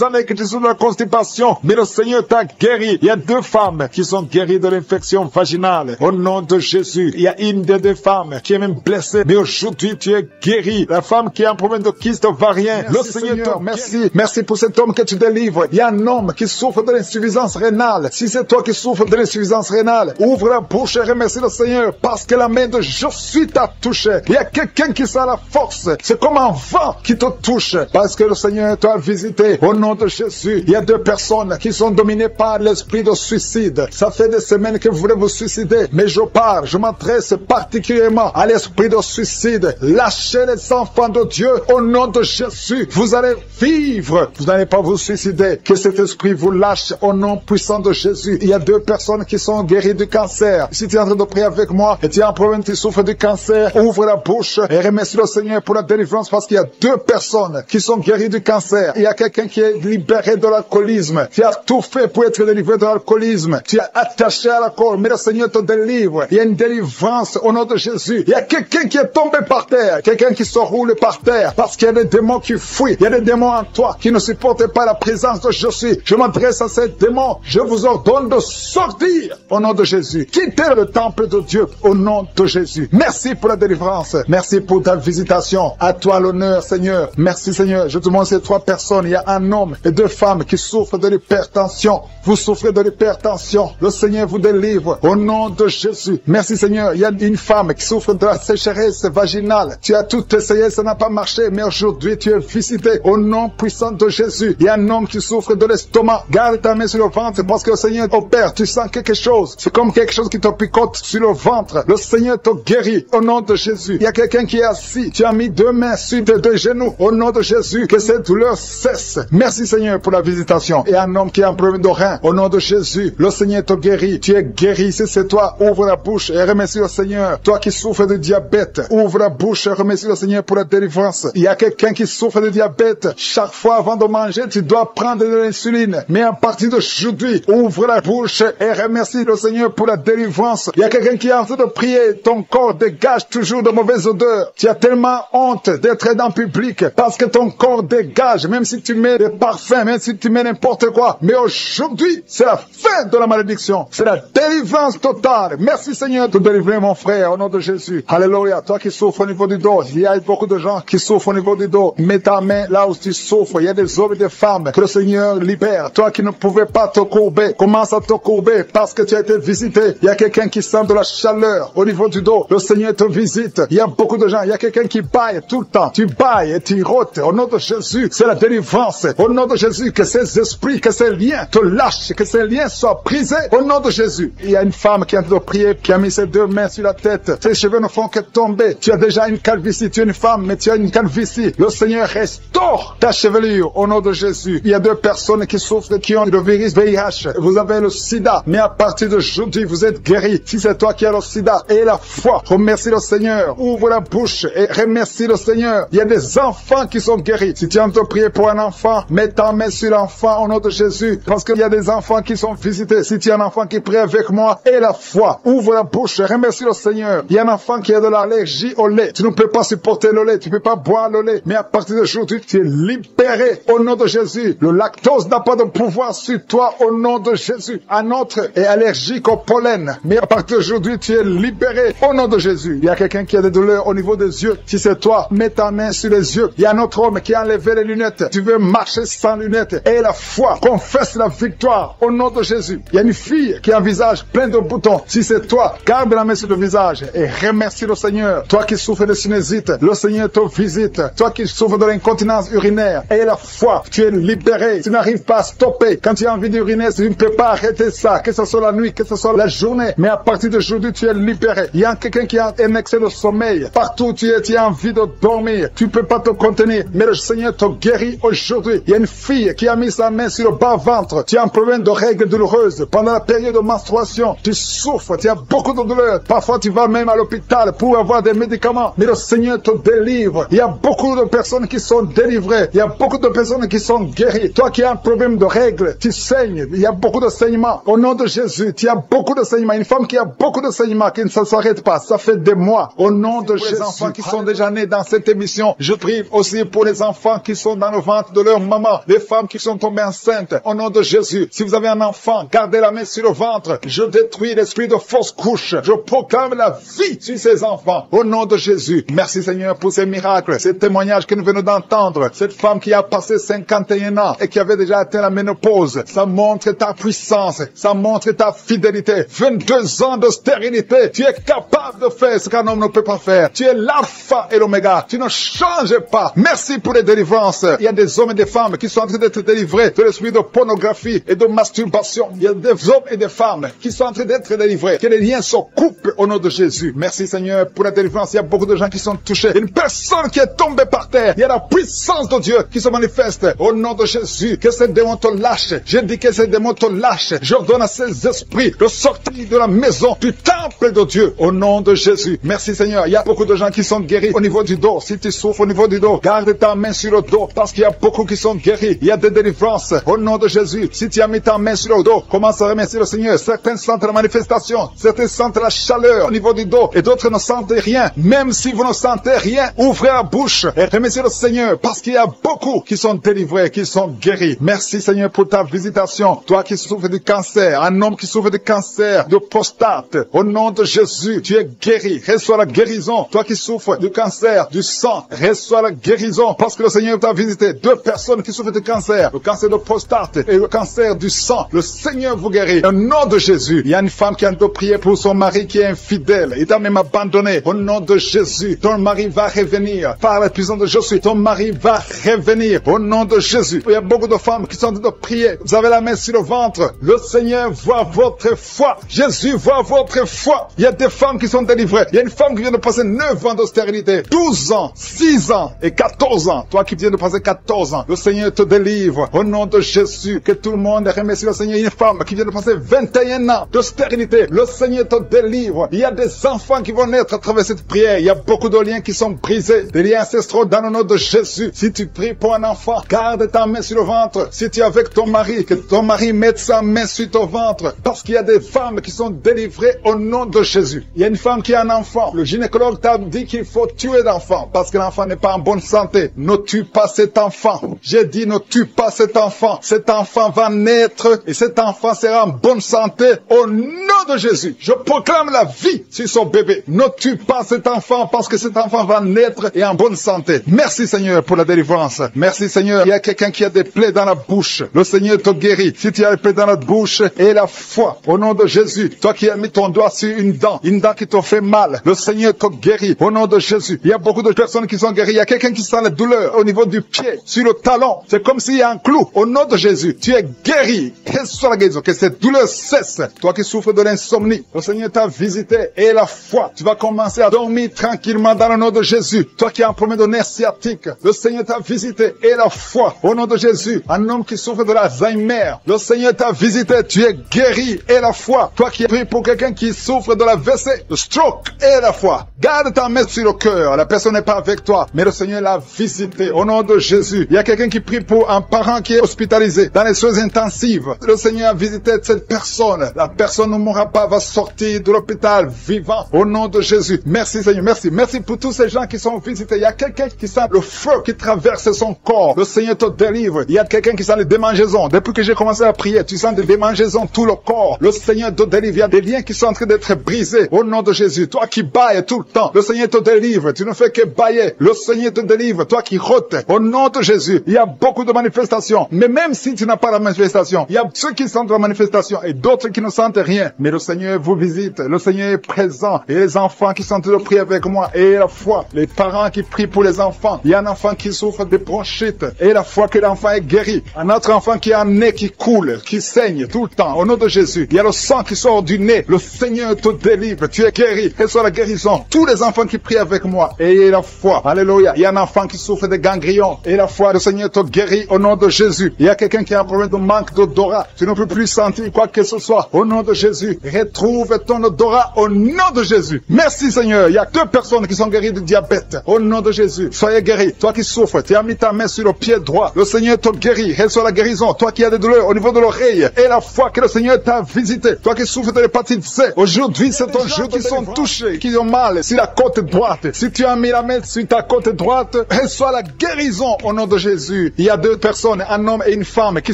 années que tu souffres de la constipation. Mais le Seigneur t'a guéri. Il y a 2 femmes qui sont guéries de l'infection vaginale. Au nom de Jésus. Il y a une des 2 femmes qui est même blessée. Mais aujourd'hui, tu es guéri. La femme qui a un problème de kyste ovarien. Le Seigneur, merci. Merci pour cet homme que tu délivres. Il y a un homme qui souffre de l'insuffisance rénale. Si c'est toi qui souffres de l'insuffisance rénale, ouvre la bouche et remercie le Seigneur parce que la main de Je suis t'a touché. Il y a quelqu'un qui sent la force. C'est comme un vent qui te touche parce que le Seigneur t'a visité. Au nom de Jésus, il y a 2 personnes qui sont dominées par l'esprit de suicide. Ça fait des semaines que vous voulez vous suicider, mais je m'adresse particulièrement à l'esprit de suicide. Lâchez les enfants de Dieu au nom de Jésus. Vous allez vivre. Vous n'allez pas vous suicider. Que cet esprit vous lâche au nom puissant de Jésus. Il y a 2 personnes qui sont guéries du cancer. Si tu es en train de prier avec moi et tu as un problème, tu souffres du cancer, ouvre la bouche et remercie le Seigneur pour la délivrance parce qu'il y a 2 personnes qui sont guéries du cancer. Il y a quelqu'un qui est libéré de l'alcoolisme. Tu as tout fait pour être délivré de l'alcoolisme. Tu es attaché à l'alcool, mais le Seigneur te délivre. Il y a une délivrance au nom de Jésus. Il y a quelqu'un qui est tombé par terre, quelqu'un qui se roule par terre parce qu'il y a des démons qui fuient. Il y a des démons en toi qui ne supportent pas la présence de Je suis. Je m'adresse à ces démons. Je vous ordonne de sortir au nom de Jésus. Quittez le temple de Dieu au nom de Jésus. Merci pour la délivrance. Merci pour ta visitation. À toi l'honneur, Seigneur. Merci, Seigneur. Je te demande ces 3 personnes. Il y a un homme et 2 femmes qui souffrent de l'hypertension. Vous souffrez de l'hypertension. Le Seigneur vous délivre au nom de Jésus. Merci, Seigneur. Il y a une femme qui souffre de la sécheresse vaginale. Tu as tout essayé, ça n'a pas marché, mais aujourd'hui tu es visité au nom puissant de Jésus. Il y a un homme qui souffre de l'estomac. Garde ta main sur le ventre parce que le Seigneur opère. Tu sens quelque chose. C'est comme quelque chose qui te picote sur le ventre. Le Seigneur te guérit au nom de Jésus. Il y a quelqu'un qui est assis. Tu as mis 2 mains sur tes 2 genoux au nom de Jésus. Que cette douleur cesse. Merci, Seigneur, pour la visitation. Et un homme qui a un problème de rein au nom de Jésus. Le Seigneur te guérit. Tu es guéri. Si c'est toi, ouvre la bouche et remercie le Seigneur. Toi qui souffres de diabète, ouvre la bouche et remercie le Seigneur pour la délivrance. Il y a quelqu'un qui souffre de diabète. Chaque fois avant de manger, tu dois prendre de l'insuline. Mais à partir d'aujourd'hui, ouvre la bouche et remercie le Seigneur pour la délivrance. Il y a quelqu'un qui est en train de prier. Ton corps dégage toujours de mauvaises odeurs. Tu as tellement honte d'être dans le public parce que ton corps dégage, même si tu mets des parfums, même si tu mets n'importe quoi. Mais aujourd'hui, c'est la fin de la malédiction. C'est la délivrance totale. Merci, Seigneur, de délivrer mon frère au nom de Jésus. Alléluia. Toi qui souffres au niveau du dos, il y a beaucoup de gens qui souffrent au niveau du dos. Mets ta main là où tu souffres. Il y a des hommes et des femmes que le Seigneur libère. Toi qui ne pouvais pas te couvrir courber. Commence à te courber parce que tu as été visité. Il y a quelqu'un qui sent de la chaleur au niveau du dos. Le Seigneur te visite. Il y a beaucoup de gens. Il y a quelqu'un qui baille tout le temps. Tu bailles et tu rôtes. Au nom de Jésus, c'est la délivrance. Au nom de Jésus, que ces esprits, que ces liens te lâchent, que ces liens soient brisés. Au nom de Jésus. Il y a une femme qui est en train de prier, qui a mis ses deux mains sur la tête. Ses cheveux ne font que tomber. Tu as déjà une calvitie. Tu es une femme, mais tu as une calvitie. Le Seigneur restaure ta chevelure au nom de Jésus. Il y a deux personnes qui souffrent, qui ont le virus VIH. Vous avez le sida, mais à partir d'aujourd'hui, vous êtes guéris. Si c'est toi qui as le sida et la foi, remercie le Seigneur. Ouvre la bouche et remercie le Seigneur. Il y a des enfants qui sont guéris. Si tu as envie de prier pour un enfant, mets ta main sur l'enfant au nom de Jésus. Parce qu'il y a des enfants qui sont visités. Si tu as un enfant qui prie avec moi et la foi, ouvre la bouche et remercie le Seigneur. Il y a un enfant qui a de l'allergie au lait. Tu ne peux pas supporter le lait. Tu ne peux pas boire le lait. Mais à partir d'aujourd'hui, tu es libéré au nom de Jésus. Le lactose n'a pas de pouvoir sur toi au nom de Jésus. Un autre est allergique au pollen. Mais à partir d'aujourd'hui, tu es libéré au nom de Jésus. Il y a quelqu'un qui a des douleurs au niveau des yeux. Si c'est toi, mets ta main sur les yeux. Il y a un autre homme qui a enlevé les lunettes. Tu veux marcher sans lunettes. Et la foi, confesse la victoire au nom de Jésus. Il y a une fille qui a un visage plein de boutons. Si c'est toi, garde la main sur le visage et remercie le Seigneur. Toi qui souffres de sinusite, le Seigneur te visite. Toi qui souffres de l'incontinence urinaire, et la foi, tu es libéré. Tu n'arrives pas à stopper. Quand tu as envie d'uriner, tu ne peux pas arrêter ça, que ce soit la nuit, que ce soit la journée. Mais à partir d'aujourd'hui, tu es libéré. Il y a quelqu'un qui a un excès de sommeil. Partout où tu es, tu as envie de dormir. Tu ne peux pas te contenir. Mais le Seigneur te guérit aujourd'hui. Il y a une fille qui a mis sa main sur le bas-ventre. Tu as un problème de règles douloureuses. Pendant la période de menstruation, tu souffres. Tu as beaucoup de douleurs. Parfois, tu vas même à l'hôpital pour avoir des médicaments. Mais le Seigneur te délivre. Il y a beaucoup de personnes qui sont délivrées. Il y a beaucoup de personnes qui sont guéries. Toi qui as un problème de règles, tu saignes. Il y a beaucoup de saignements. Au nom de Jésus, tu as beaucoup de saignements. Une femme qui a beaucoup de saignements, qui ne s'arrête pas. Ça fait des mois. Au nom de Jésus. Les enfants qui sont déjà nés dans cette émission, je prie aussi pour les enfants qui sont dans le ventre de leur maman. Les femmes qui sont tombées enceintes. Au nom de Jésus. Si vous avez un enfant, gardez la main sur le ventre. Je détruis l'esprit de fausse couche. Je proclame la vie sur ces enfants. Au nom de Jésus. Merci Seigneur pour ces miracles, ces témoignages que nous venons d'entendre. Cette femme qui a passé 51 ans et qui avait déjà atteint la ménopause. Ça montre ta puissance. Ça montre ta fidélité. 22 ans de stérilité. Tu es capable de faire ce qu'un homme ne peut pas faire. Tu es l'alpha et l'oméga. Tu ne changes pas. Merci pour les délivrances. Il y a des hommes et des femmes qui sont en train d'être délivrés de l'esprit de pornographie et de masturbation. Il y a des hommes et des femmes qui sont en train d'être délivrés. Que les liens se coupent au nom de Jésus. Merci Seigneur pour la délivrance. Il y a beaucoup de gens qui sont touchés. Une personne qui est tombée par terre. Il y a la puissance de Dieu qui se manifeste au nom de Jésus. Que ces démons te lâchent. Je dis que ces démons te lâchent. J'ordonne à ces esprits de sortir de la maison du temple de Dieu au nom de Jésus. Merci Seigneur. Il y a beaucoup de gens qui sont guéris au niveau du dos. Si tu souffres au niveau du dos, garde ta main sur le dos parce qu'il y a beaucoup qui sont guéris. Il y a des délivrances au nom de Jésus. Si tu as mis ta main sur le dos, commence à remercier le Seigneur. Certains sentent la manifestation. Certains sentent la chaleur au niveau du dos et d'autres ne sentent rien. Même si vous ne sentez rien, ouvrez la bouche et remerciez le Seigneur parce qu'il y a beaucoup qui sont délivrés, qui sont guéris. Merci Seigneur pour ta visitation. Toi qui souffres du cancer, un homme qui souffre du cancer de prostate, au nom de Jésus, tu es guéri. Reçois la guérison. Toi qui souffres du cancer du sang, reçois la guérison parce que le Seigneur t'a visité. Deux personnes qui souffrent du cancer, le cancer de prostate et le cancer du sang. Le Seigneur vous guérit. Au nom de Jésus, il y a une femme qui a de prier pour son mari qui est infidèle. Il t'a même abandonné. Au nom de Jésus, ton mari va revenir. Par la puissance de Jésus, ton mari va revenir. Au nom de Jésus. Il y a beaucoup de femmes qui sont en train de prier. Vous avez la main sur le ventre. Le Seigneur voit votre foi. Jésus voit votre foi. Il y a des femmes qui sont délivrées. Il y a une femme qui vient de passer 9 ans de stérilité, 12 ans, 6 ans et 14 ans. Toi qui viens de passer 14 ans, le Seigneur te délivre. Au nom de Jésus, que tout le monde remercie le Seigneur. Une femme qui vient de passer 21 ans de stérilité, le Seigneur te délivre. Il y a des enfants qui vont naître à travers cette prière. Il y a beaucoup de liens qui sont brisés, des liens ancestraux dans le nom de Jésus. Si tu pries pour un enfant, garde ta main sur le ventre. Si tu es avec ton mari, que ton mari mette sa main sur ton ventre, parce qu'il y a des femmes qui sont délivrées au nom de Jésus. Il y a une femme qui a un enfant. Le gynécologue t'a dit qu'il faut tuer l'enfant parce que l'enfant n'est pas en bonne santé. Ne tue pas cet enfant. J'ai dit ne tue pas cet enfant. Cet enfant va naître et cet enfant sera en bonne santé au nom de Jésus, je proclame la vie sur son bébé. Ne tue pas cet enfant parce que cet enfant va naître et en bonne santé. Merci Seigneur pour la délivrance. Merci Seigneur. Il y a quelqu'un qui a des plaies dans la bouche. Le Seigneur te guérit. Si tu as des plaies dans la bouche et la foi, au nom de Jésus, toi qui as mis ton doigt sur une dent qui te fait mal, le Seigneur te guérit. Au nom de Jésus. Il y a beaucoup de personnes qui sont guéries. Il y a quelqu'un qui sent la douleur au niveau du pied, sur le talon. C'est comme s'il y a un clou. Au nom de Jésus, tu es guéri. Que soit la guérison, que cette douleur cesse. Toi qui souffres de l'insomnie, le Seigneur t'a visité et la foi. Tu vas commencer à dormir tranquillement dans le nom de Jésus. Toi qui as un problème de nerf sciatique, le Seigneur t'a visité et la foi. Au nom de Jésus, un homme qui souffre de l'Alzheimer, le Seigneur t'a visité, tu es guéri et la foi. Toi qui pries pour quelqu'un qui souffre de la WC, le stroke et la foi. Garde ta main sur le cœur. La personne n'est pas avec toi, mais le Seigneur l'a visité. Au nom de Jésus, il y a quelqu'un qui prie pour un parent qui est hospitalisé dans les soins intensives. Le Seigneur a visité cette personne. La personne ne mourra pas, va sortir de l'hôpital vivant. Au nom de Jésus. Merci Seigneur, merci. Merci pour tous ces gens qui sont visités. Il y a quelqu'un qui sent le feu qui traverse son corps. Le Seigneur te délivre. Il y a quelqu'un qui sent les démangeaisons. Depuis que j'ai commencé à prier, tu sens des démangeaisons tout le corps. Le Seigneur te délivre. Il y a des liens qui sont en train d'être brisés. Au nom de Jésus. Toi qui bailles tout le temps, le Seigneur te délivre. Tu ne fais que bailler. Le Seigneur te délivre. Toi qui rotes. Au nom de Jésus. Il y a beaucoup de manifestations. Mais même si tu n'as pas la manifestation, il y a ceux qui sentent la manifestation et d'autres qui ne sentent rien. Mais le Seigneur vous visite. Le Seigneur est présent. Et les enfants qui sont de prier avec moi. Et la foi. Les parents qui prient pour les enfants. Il y a un enfant qui souffre de bronchite. Et la foi que l'enfant est guéri. Un autre enfant qui a un nez qui coule, qui saigne tout le temps. Au nom de Jésus. Il y a le sang qui sort du nez. Le Seigneur te délivre. Tu es guéri. Quelle soit la guérison. Tous les enfants qui prient avec moi. Et la foi. Alléluia. Il y a un enfant qui souffre de ganglions. Et la foi, le Seigneur te guérit au nom de Jésus. Il y a quelqu'un qui a un problème de manque d'odorat. Tu ne peux plus sentir quoi que ce soit. Au nom de Jésus. Retrouve ton odorat au nom de Jésus. Merci Seigneur. Il y a 2 personnes qui sont guéries de diabète. Au nom de Jésus. Soyez guéris. Toi qui souffres, tu as mis ta main sur le pied droit. Le Seigneur te guérit. Reçois la guérison. Toi qui as des douleurs au niveau de l'oreille. Et la foi que le Seigneur t'a visité. Toi qui souffres de l'hépatite C. Aujourd'hui, c'est ton jour qui sont touchés, qui ont mal sur la côte droite. Si tu as mis la main sur ta côte droite, reçois la guérison au nom de Jésus. Il y a 2 personnes, un homme et une femme qui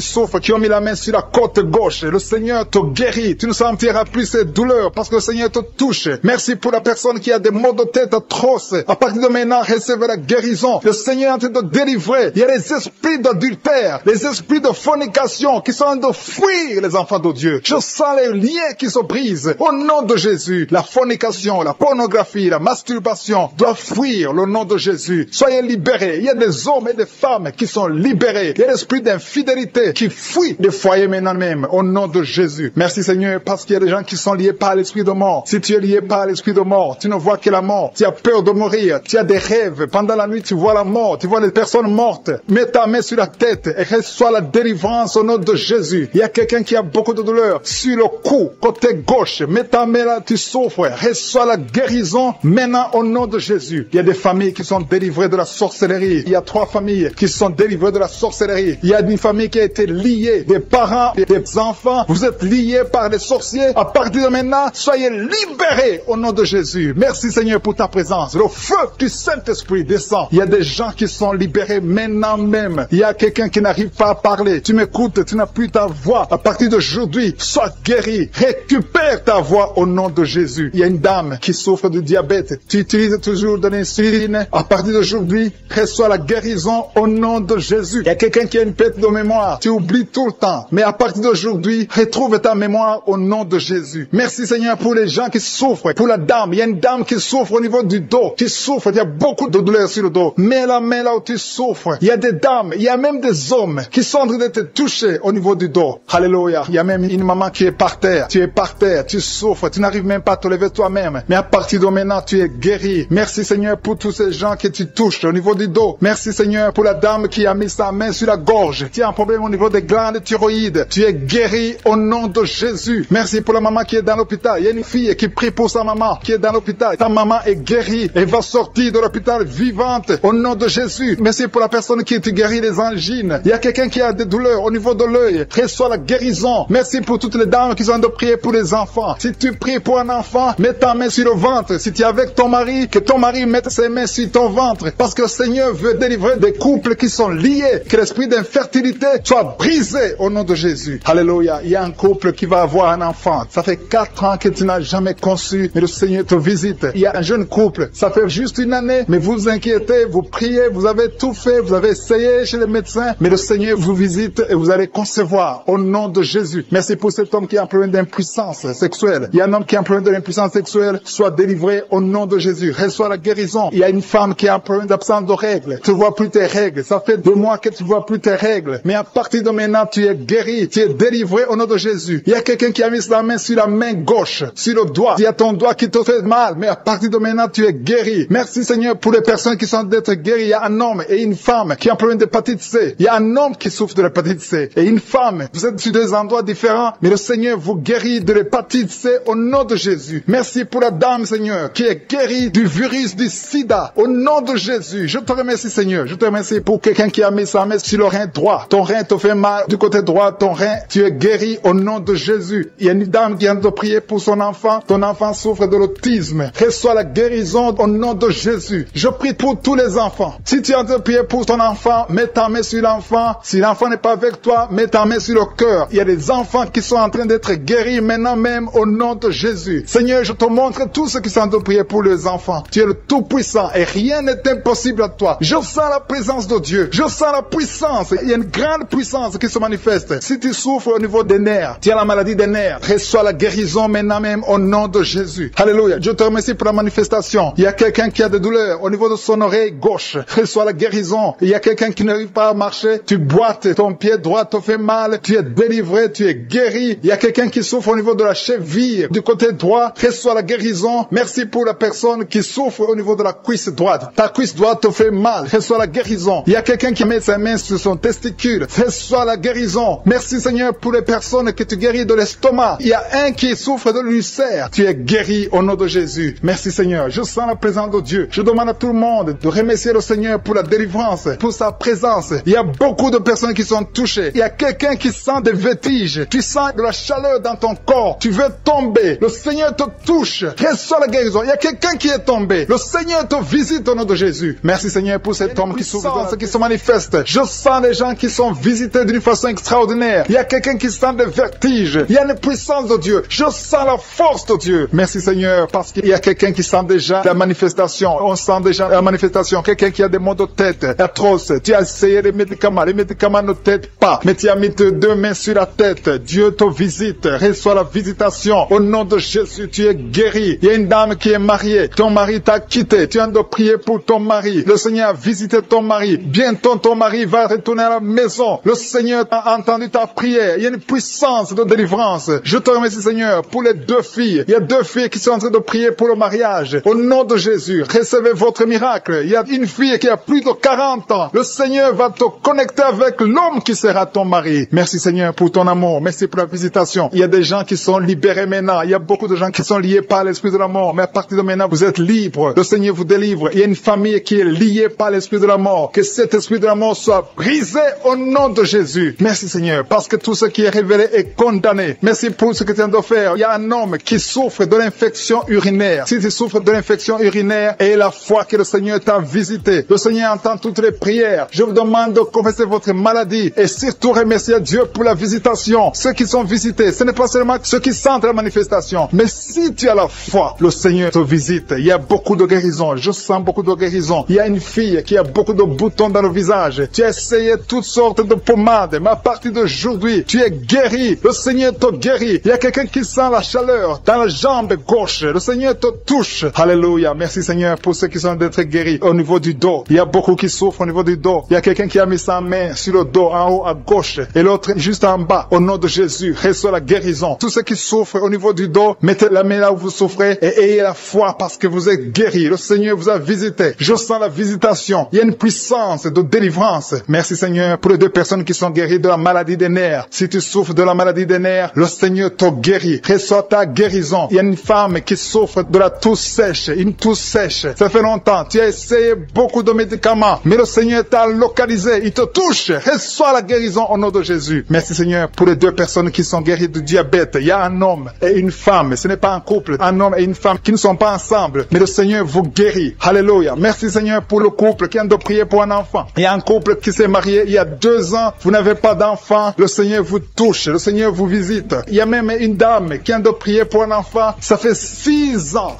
souffrent, qui ont mis la main sur la côte gauche. Le Seigneur te guérit. Tu ne sentiras plus ces douleurs parce que le Seigneur te touche. Merci pour la personne qui a des maux de tête atroces. À partir de maintenant, recevez la guérison. Le Seigneur est en train de délivrer. Il y a les esprits d'adultère, les esprits de fornication qui sont en train de fuir les enfants de Dieu. Je sens les liens qui se brisent. Au nom de Jésus, la fornication, la pornographie, la masturbation doivent fuir le nom de Jésus. Soyez libérés. Il y a des hommes et des femmes qui sont libérés. Il y a l'esprit d'infidélité qui fuit des foyers maintenant même. Au nom de Jésus. Merci Seigneur parce qu'il y a des gens qui sont liés par l'esprit de mort. Si tu es lié par l'esprit de mort, tu ne vois que la mort. Tu as peur de mourir. Tu as des rêves. Pendant la nuit, tu vois la mort. Tu vois les personnes mortes. Mets ta main sur la tête et reçois la délivrance au nom de Jésus. Il y a quelqu'un qui a beaucoup de douleur sur le cou, côté gauche. Mets ta main là, tu souffres. Reçois la guérison maintenant au nom de Jésus. Il y a des familles qui sont délivrées de la sorcellerie. Il y a 3 familles qui sont délivrées de la sorcellerie. Il y a une famille qui a été liée, des parents et des enfants. Vous êtes liés par les sorciers. À partir de maintenant, soyez libérés au nom de Jésus. Merci Seigneur pour ta présence. Le feu du Saint-Esprit descend. Il y a des gens qui sont libérés maintenant même. Il y a quelqu'un qui n'arrive pas à parler. Tu m'écoutes, tu n'as plus ta voix. À partir d'aujourd'hui, sois guéri. Récupère ta voix au nom de Jésus. Il y a une dame qui souffre de diabète. Tu utilises toujours de l'insuline. À partir d'aujourd'hui, reçois la guérison au nom de Jésus. Il y a quelqu'un qui a une perte de mémoire. Tu oublies tout le temps. Mais à partir d'aujourd'hui, retrouve ta mémoire au nom de Jésus. Merci Seigneur pour les gens qui souffrent. Pour la dame, il y a une dame qui souffre au niveau du dos. Qui souffre, il y a beaucoup de douleurs sur le dos. Mets la main là où tu souffres. Il y a des dames, il y a même des hommes qui sont en train de te toucher au niveau du dos. Alléluia. Il y a même une maman qui est par terre. Tu es par terre, tu souffres, tu n'arrives même pas à te lever toi-même. Mais à partir de maintenant, tu es guéri. Merci Seigneur pour tous ces gens que tu touches au niveau du dos. Merci Seigneur pour la dame qui a mis sa main sur la gorge. Tu as un problème au niveau des glandes thyroïdes. Tu es guéri au nom de Jésus. Merci pour la maman qui est dans l'hôpital. Il y a une fille qui prie pour sa maman qui est dans l'hôpital. Ta maman est guérie et va sortir de l'hôpital vivante au nom de Jésus. Merci pour la personne qui te guérit des angines. Il y a quelqu'un qui a des douleurs au niveau de l'œil. Reçois la guérison. Merci pour toutes les dames qui sont de prier pour les enfants. Si tu pries pour un enfant, mets ta main sur le ventre. Si tu es avec ton mari, que ton mari mette ses mains sur ton ventre. Parce que le Seigneur veut délivrer des couples qui sont liés. Que l'esprit d'infertilité soit brisé au nom de Jésus. Alléluia. Il y a un couple qui va avoir un enfant. enfant. Ça fait 4 ans que tu n'as jamais conçu, mais le Seigneur te visite. Il y a un jeune couple, ça fait juste 1 année, mais vous vous inquiétez, vous priez, vous avez tout fait, vous avez essayé chez les médecins, mais le Seigneur vous visite et vous allez concevoir au nom de Jésus. Merci pour cet homme qui a un problème d'impuissance sexuelle. Il y a un homme qui a un problème de l'impuissance sexuelle, soit délivré au nom de Jésus. Reçois la guérison. Il y a une femme qui a un problème d'absence de règles. Tu ne vois plus tes règles. Ça fait 2 mois que tu ne vois plus tes règles. Mais à partir de maintenant, tu es guéri, tu es délivré au nom de Jésus. Il y a quelqu'un qui a mis la main sur la main gauche, sur le doigt. Il y a ton doigt qui te fait mal, mais à partir de maintenant, tu es guéri. Merci Seigneur pour les personnes qui sont d'être guéries. Il y a un homme et une femme qui ont un problème d'hépatite C. Il y a un homme qui souffre de l'hépatite C et une femme. Vous êtes sur 2 endroits différents, mais le Seigneur vous guérit de l'hépatite C au nom de Jésus. Merci pour la dame, Seigneur, qui est guérie du virus du sida au nom de Jésus. Je te remercie, Seigneur. Je te remercie pour quelqu'un qui a mis sa main sur le rein droit. Ton rein te fait mal du côté droit, ton rein, tu es guéri au nom de Jésus. Il y a une dame qui vient de prier pour son enfant. Ton enfant souffre de l'autisme. Reçois la guérison au nom de Jésus. Je prie pour tous les enfants. Si tu es en train de prier pour ton enfant, mets ta main sur l'enfant. Si l'enfant n'est pas avec toi, mets ta main sur le cœur. Il y a des enfants qui sont en train d'être guéris maintenant même au nom de Jésus. Seigneur, je te montre tous ceux qui sont en train de prier pour les enfants. Tu es le Tout-Puissant et rien n'est impossible à toi. Je sens la présence de Dieu. Je sens la puissance. Il y a une grande puissance qui se manifeste. Si tu souffres au niveau des nerfs, tu as la maladie des nerfs, reçois la guérison maintenant même au nom de Jésus. Alléluia. Je te remercie pour la manifestation. Il y a quelqu'un qui a des douleurs au niveau de son oreille gauche. Reçois la guérison. Il y a quelqu'un qui n'arrive pas à marcher. Tu boites, ton pied droit te fait mal. Tu es délivré, tu es guéri. Il y a quelqu'un qui souffre au niveau de la cheville du côté droit. Reçois la guérison. Merci pour la personne qui souffre au niveau de la cuisse droite. Ta cuisse droite te fait mal. Reçois la guérison. Il y a quelqu'un qui met sa main sur son testicule. Reçois la guérison. Merci Seigneur pour les personnes que tu guéris de l'estomac. Il y a un qui souffre de l'ulcère. Tu es guéri au nom de Jésus. Merci Seigneur. Je sens la présence de Dieu. Je demande à tout le monde de remercier le Seigneur pour la délivrance, pour sa présence. Il y a beaucoup de personnes qui sont touchées. Il y a quelqu'un qui sent des vertiges. Tu sens de la chaleur dans ton corps. Tu veux tomber. Le Seigneur te touche. Reçois la guérison. Il y a quelqu'un qui est tombé. Le Seigneur te visite au nom de Jésus. Merci Seigneur pour cet homme qui souffre, ce qui se manifeste. Je sens des gens qui sont visités d'une façon extraordinaire. Il y a quelqu'un qui sent des vertiges. Il y a une puissance de Dieu. Je sens la force de Dieu. Merci Seigneur parce qu'il y a quelqu'un qui sent déjà la manifestation. On sent déjà la manifestation. Quelqu'un qui a des maux de tête atroces. Tu as essayé les médicaments. Les médicaments ne t'aident pas. Mais tu as mis tes 2 mains sur la tête. Dieu te visite. Reçois la visitation. Au nom de Jésus, tu es guéri. Il y a une dame qui est mariée. Ton mari t'a quitté. Tu as de prier pour ton mari. Le Seigneur a visité ton mari. Bientôt ton mari va retourner à la maison. Le Seigneur a entendu ta prière. Il y a une puissance de délivrance. Je te remercie Seigneur pour les 2 filles. Il y a 2 filles qui sont en train de prier pour le mariage. Au nom de Jésus, recevez votre miracle. Il y a une fille qui a plus de 40 ans. Le Seigneur va te connecter avec l'homme qui sera ton mari. Merci Seigneur pour ton amour. Merci pour la visitation. Il y a des gens qui sont libérés maintenant. Il y a beaucoup de gens qui sont liés par l'esprit de la mort. Mais à partir de maintenant, vous êtes libres. Le Seigneur vous délivre. Il y a une famille qui est liée par l'esprit de la mort. Que cet esprit de la mort soit brisé au nom de Jésus. Merci Seigneur, parce que tout ce qui est révélé est condamné. Merci pour ce que tu viens de faire. Il y a un homme qui souffre de l'infection urinaire. Si tu souffres de l'infection urinaire, et la foi que le Seigneur t'a visité, le Seigneur entend toutes les prières. Je vous demande de confesser votre maladie et surtout remercier Dieu pour la visitation. Ceux qui sont visités, ce n'est pas seulement ceux qui sentent la manifestation, mais si tu as la foi, le Seigneur te visite. Il y a beaucoup de guérison. Je sens beaucoup de guérison. Il y a une fille qui a beaucoup de boutons dans le visage. Tu as essayé toutes sortes de pommades, mais à partir d'aujourd'hui, tu es guéri. Le Seigneur te guérit. Il y a quelqu'un qui sent la chaleur dans la jambe gauche. Le Seigneur te touche. Alléluia. Merci Seigneur pour ceux qui sont d'être guéris au niveau du dos. Il y a beaucoup qui souffrent au niveau du dos. Il y a quelqu'un qui a mis sa main sur le dos en haut à gauche et l'autre juste en bas. Au nom de Jésus, reçois la guérison. Tous ceux qui souffrent au niveau du dos, mettez la main là où vous souffrez et ayez la foi parce que vous êtes guéris. Le Seigneur vous a visité. Je sens la visitation. Il y a une puissance de délivrance. Merci Seigneur pour les 2 personnes qui sont guéries de la maladie des nerfs. Si tu souffres de la maladie des nerfs, le Seigneur te guérit. Reçois ta guérison. Il y a une femme qui souffre de la toux sèche. Une toux sèche. Ça fait longtemps. Tu as essayé beaucoup de médicaments, mais le Seigneur t'a localisé. Il te touche. Reçois la guérison au nom de Jésus. Merci Seigneur pour les 2 personnes qui sont guéries du diabète. Il y a un homme et une femme. Ce n'est pas un couple. Un homme et une femme qui ne sont pas ensemble, mais le Seigneur vous guérit. Alléluia. Merci Seigneur pour le couple qui vient de prier pour un enfant. Il y a un couple qui s'est marié il y a 2 ans. Vous n'avez pas d'enfant. Le Seigneur vous touche. Le Seigneur vous visite. Il y a même mais une dame qui vient de prier pour un enfant, ça fait 6 ans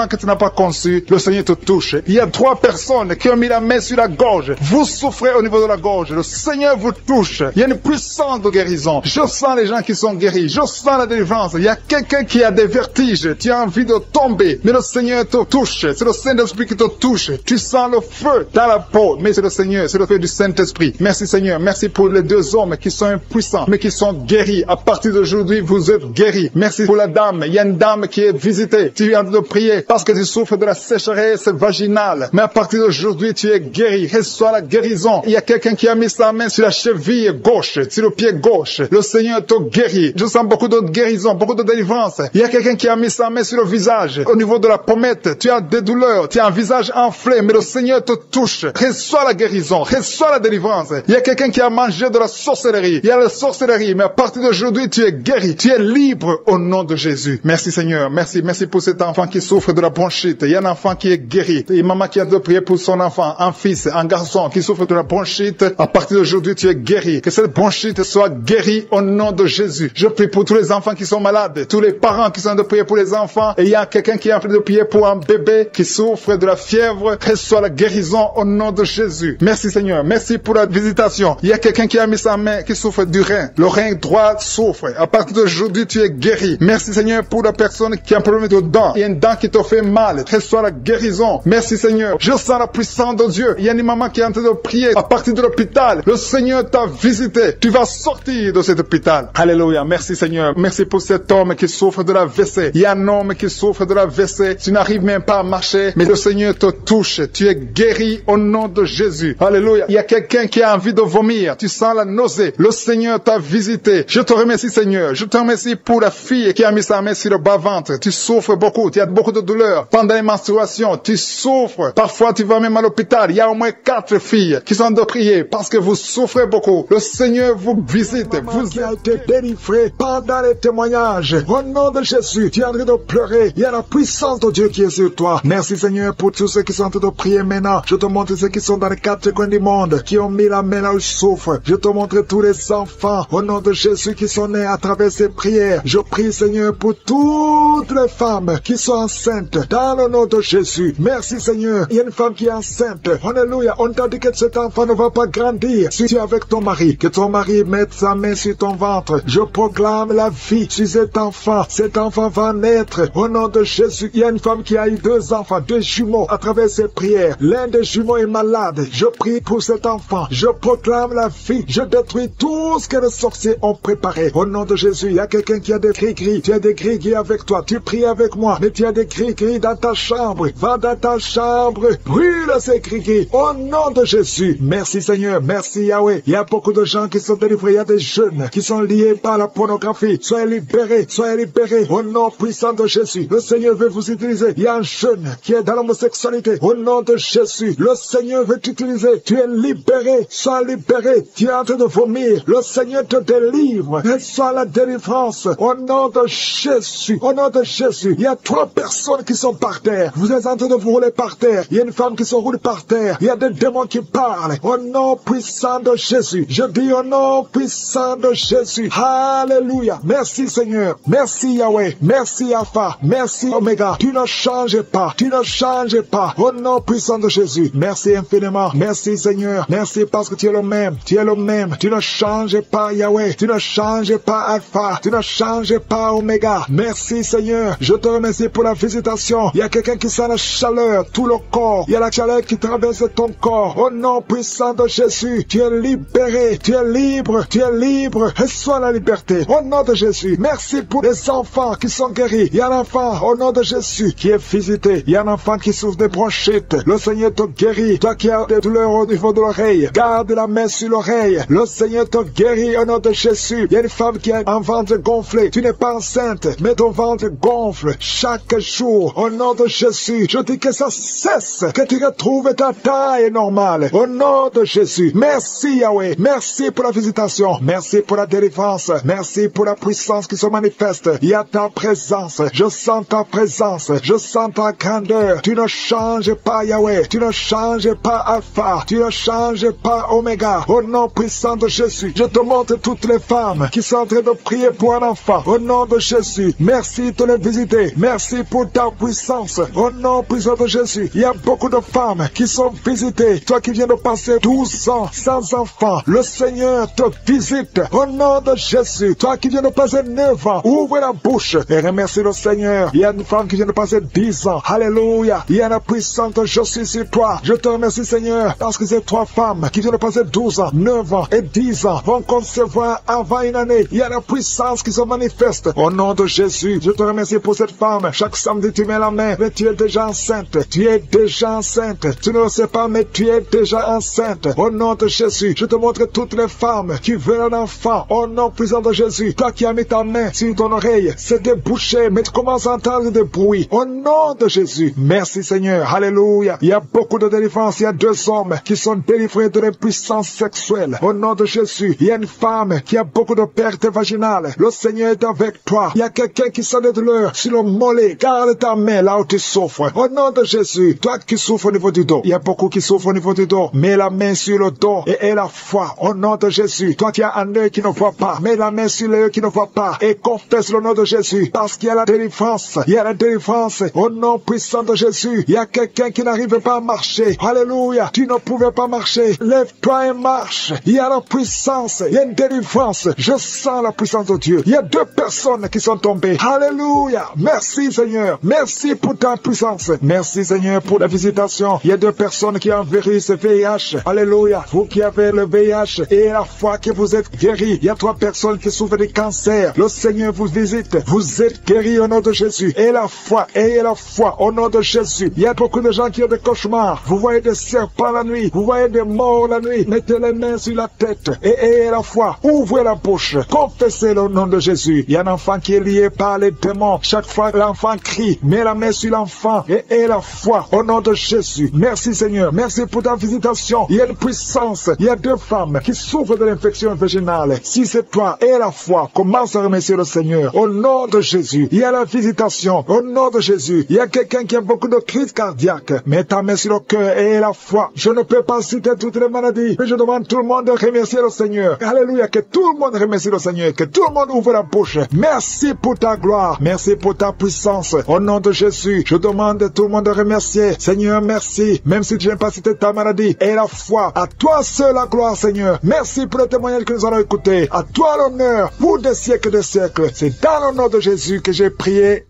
que tu n'as pas conçu, le Seigneur te touche. Il y a 3 personnes qui ont mis la main sur la gorge. Vous souffrez au niveau de la gorge, le Seigneur vous touche. Il y a une puissance de guérison. Je sens les gens qui sont guéris, je sens la délivrance. Il y a quelqu'un qui a des vertiges, tu as envie de tomber, mais le Seigneur te touche. C'est le Saint-Esprit qui te touche. Tu sens le feu dans la peau, mais c'est le Seigneur, c'est le feu du Saint-Esprit. Merci Seigneur, merci pour les 2 hommes qui sont impuissants, mais qui sont guéris. À partir d'aujourd'hui, vous êtes guéris. Merci pour la dame. Il y a une dame qui est visitée. Tu viens de prier parce que tu souffres de la sécheresse vaginale. Mais à partir d'aujourd'hui, tu es guéri. Reçois la guérison. Il y a quelqu'un qui a mis sa main sur la cheville gauche, sur le pied gauche. Le Seigneur te guérit. Je sens beaucoup de guérison, beaucoup de délivrance. Il y a quelqu'un qui a mis sa main sur le visage. Au niveau de la pommette, tu as des douleurs. Tu as un visage enflé, mais le Seigneur te touche. Reçois la guérison. Reçois la délivrance. Il y a quelqu'un qui a mangé de la sorcellerie. Il y a la sorcellerie, mais à partir d'aujourd'hui, tu es guéri. Tu es libre au nom de Jésus. Merci Seigneur. Merci pour cet enfant qui souffre de la bronchite. Il y a un enfant qui est guéri. Et maman qui a de prier pour son enfant, un fils, un garçon qui souffre de la bronchite. À partir d'aujourd'hui, tu es guéri. Que cette bronchite soit guérie au nom de Jésus. Je prie pour tous les enfants qui sont malades, tous les parents qui sont de prier pour les enfants. Et il y a quelqu'un qui est en train de prier pour un bébé qui souffre de la fièvre. Reçois la guérison au nom de Jésus. Merci Seigneur. Merci pour la visitation. Il y a quelqu'un qui a mis sa main qui souffre du rein. Le rein droit souffre. À partir d'aujourd'hui, tu es guéri. Merci Seigneur pour la personne qui a un problème de dents. Il y a une dent qui te fait mal. Reçois la guérison. Merci Seigneur. Je sens la puissance de Dieu. Il y a une maman qui est en train de prier à partir de l'hôpital. Le Seigneur t'a visité. Tu vas sortir de cet hôpital. Alléluia. Merci Seigneur. Merci pour cet homme qui souffre de la WC. Il y a un homme qui souffre de la WC. Tu n'arrives même pas à marcher, mais le Seigneur te touche. Tu es guéri au nom de Jésus. Alléluia. Il y a quelqu'un qui a envie de vomir. Tu sens la nausée. Le Seigneur t'a visité. Je te remercie Seigneur. Je te remercie pour la fille qui a mis sa main sur le bas-ventre. Tu souffres beaucoup. Tu as beaucoup de douleurs. Pendant les menstruations, tu souffres. Parfois, tu vas même à l'hôpital. Il y a au moins 4 filles qui sont de prier parce que vous souffrez beaucoup. Le Seigneur vous visite. Vous qui a été délivré pendant les témoignages. Au nom de Jésus, tu es en train de pleurer. Il y a la puissance de Dieu qui est sur toi. Merci Seigneur pour tous ceux qui sont en train de prier maintenant. Je te montre ceux qui sont dans les 4 coins du monde, qui ont mis la main là où ils souffrent. Je te montre tous les enfants, au nom de Jésus, qui sont nés à travers ces prières. Je prie Seigneur pour toutes les femmes qui sont enceintes, dans le nom de Jésus. Merci Seigneur. Il y a une femme qui est enceinte. Alléluia. On t'a dit que cet enfant ne va pas grandir. Si tu es avec ton mari, que ton mari mette sa main sur ton ventre. Je proclame la vie sur cet enfant. Cet enfant va naître. Au nom de Jésus. Il y a une femme qui a eu 2 enfants, 2 jumeaux à travers ses prières. L'un des jumeaux est malade. Je prie pour cet enfant. Je proclame la vie. Je détruis tout ce que les sorciers ont préparé. Au nom de Jésus, il y a quelqu'un qui a des gris-gris. Tu as des gris-gris avec toi. Tu pries avec moi. Mais tu as des gris-gris dans ta chambre. Va dans ta chambre. Brûle ces gris-gris. Au nom de Jésus. Merci Seigneur. Merci Yahweh. Il y a beaucoup de gens qui sont délivrés. Il y a des jeunes qui sont liés par la pornographie. Soyez libérés. Soyez libérés. Au nom puissant de Jésus. Le Seigneur veut vous utiliser. Il y a un jeune qui est dans l'homosexualité. Au nom de Jésus. Le Seigneur veut t'utiliser. Tu es libéré. Sois libéré. Tu es en train de vomir. Le Seigneur te délivre. Et sois la délivrance. Au nom de Jésus. Au nom de Jésus. Il y a 3 personnes qui sont par terre. Vous êtes en train de vous rouler par terre. Il y a une femme qui se roule par terre. Il y a des démons qui parlent. Au nom puissant de Jésus. Je dis au nom puissant de Jésus. Alléluia. Merci Seigneur. Merci Yahweh. Merci Alpha. Merci Oméga. Tu ne changes pas. Tu ne changes pas. Au nom puissant de Jésus. Merci infiniment. Merci Seigneur. Merci parce que tu es le même. Tu es le même. Tu ne changes pas Yahweh. Tu ne changes pas Alpha. Tu ne changes pas Oméga. Merci Seigneur. Je te remercie pour la visitation. Il y a quelqu'un qui sent la chaleur. Tout le corps. Il y a la chaleur qui traverse ton corps. Au nom puissant de Jésus. Tu es libéré. Tu es libre. Tu es libre. Reçois la liberté. Au nom de Jésus. Merci pour les enfants qui sont guéris. Il y a un enfant au nom de Jésus qui est visité. Il y a un enfant qui souffre de bronchite. Le Seigneur te guérit. Toi qui as des douleurs au niveau de l'oreille, garde la main sur l'oreille. Le Seigneur te guérit au nom de Jésus. Il y a une femme qui a un ventre gonflé. Tu n'es pas enceinte, mais ton ventre gonfle chaque jour. Au nom de Jésus, je dis que ça cesse, que tu retrouves ta taille normale. Au nom de Jésus. Merci Yahweh. Merci pour la visitation. Merci pour la délivrance. Merci pour la puissance qui se manifeste. Il y a ta présence. Je sens ta présence. Je sens ta grandeur. Tu ne changes pas Yahweh. Tu ne changes pas Alpha. Tu ne changes pas Oméga. Au nom puissant de Jésus, je te montre toutes les femmes qui sont en train de prier pour un enfant. Au nom de Jésus, merci de les visiter. Merci pour ta puissance. Au nom puissant de Jésus, il y a beaucoup de femmes qui sont visitées. Toi qui viens de passer 12 ans sans enfant, le Seigneur te visite. Au nom de Jésus, toi qui viens de passer 9 ans, ouvre la bouche et remercie le Seigneur. Il y a une femme qui vient de passer 10 ans. Alléluia. Il y a la puissance de Jésus sur toi. Je te remercie, Seigneur, parce que ces 3 femmes qui viennent de passer 12 ans, 9 ans et 10 ans vont concevoir avant une année. Il y a la puissance qui se manifeste. Au nom de Jésus, je te remercie pour cette femme. Chaque samedi, tu mets la main, mais tu es déjà enceinte. Tu es déjà enceinte. Tu ne le sais pas, mais tu es déjà enceinte. Au nom de Jésus, je te montre toutes les femmes qui veulent un enfant. Au nom puissant de Jésus, toi qui as mis ta main sur ton oreille, c'est débouché, mais tu commences à entendre des bruits. Au nom de Jésus, merci Seigneur. Alléluia. Il y a beaucoup de délivrance. Il y a 2 hommes qui sont délivrés de l'impuissance sexuelle. Au nom de Jésus, il y a une femme qui a beaucoup de pertes vaginales. Le Seigneur est avec toi. Il y a quelqu'un qui sent de douleur sur le mollet. Garde ta main là où tu souffres. Au nom de Jésus, toi qui souffres au niveau du dos, il y a beaucoup qui souffrent au niveau du dos. Mets la main sur le dos et aie la foi. Au nom de Jésus, toi qui as un œil qui ne voit pas, mets la main sur l'œil qui ne voit pas et confesse le nom de Jésus, parce qu'il y a la délivrance. Il y a la délivrance. Au nom puissant de Jésus, il y a quelqu'un qui n'arrive pas à marcher. Alléluia. Tu ne pouvais pas marcher. Lève-toi et marche. Il y a la puissance. Il y a une délivrance. Je sens la puissance de Dieu. Il y a 2 personnes qui sont tombées. Alléluia. Merci Seigneur. Merci pour ta puissance. Merci Seigneur pour la visitation. Il y a 2 personnes qui ont un virus VIH. Alléluia. Vous qui avez le VIH et la foi que vous êtes guéris. Il y a 3 personnes qui souffrent de cancer. Le Seigneur vous visite. Vous êtes guéris au nom de Jésus. Et la foi. Ayez la foi au nom de Jésus. Il y a beaucoup de gens qui ont des cauchemars. Vous voyez des serpents la nuit. Vous voyez des morts la nuit. Mettez les mains sur la tête et ayez la foi. Ouvrez la bouche. Confessez le nom de Jésus. Il y a un enfant qui est lié par les démons. Chaque fois l'enfant crie, mets la main sur l'enfant et ayez la foi au nom de Jésus. Merci Seigneur. Merci pour ta visitation. Il y a une puissance. Il y a 2 femmes qui souffrent de l'infection vaginale. Si c'est toi, aie la foi. Commence à remercier le Seigneur. Au nom de Jésus. Il y a la visitation. Au nom de Jésus. Il y a quelqu'un qui a beaucoup de crises cardiaques. Mets ta main sur le cœur et aie la foi. Je ne peux pas citer toutes les maladies, mais je demande tout le monde de remercier le Seigneur. Alléluia. Que tout le monde remercie le Seigneur. Que tout le monde ouvre la bouche. Merci pour ta gloire. Merci pour ta puissance. Au nom de Jésus, je demande à tout le monde de remercier. Seigneur, merci. Même si tu n'as pas cité ta maladie, aie la foi. À toi seul la gloire, Seigneur. Merci pour le témoignage que nous allons écouter. À toi l'honneur pour des siècles et des siècles. C'est dans le nom de Jésus que j'ai prié.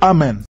Amen.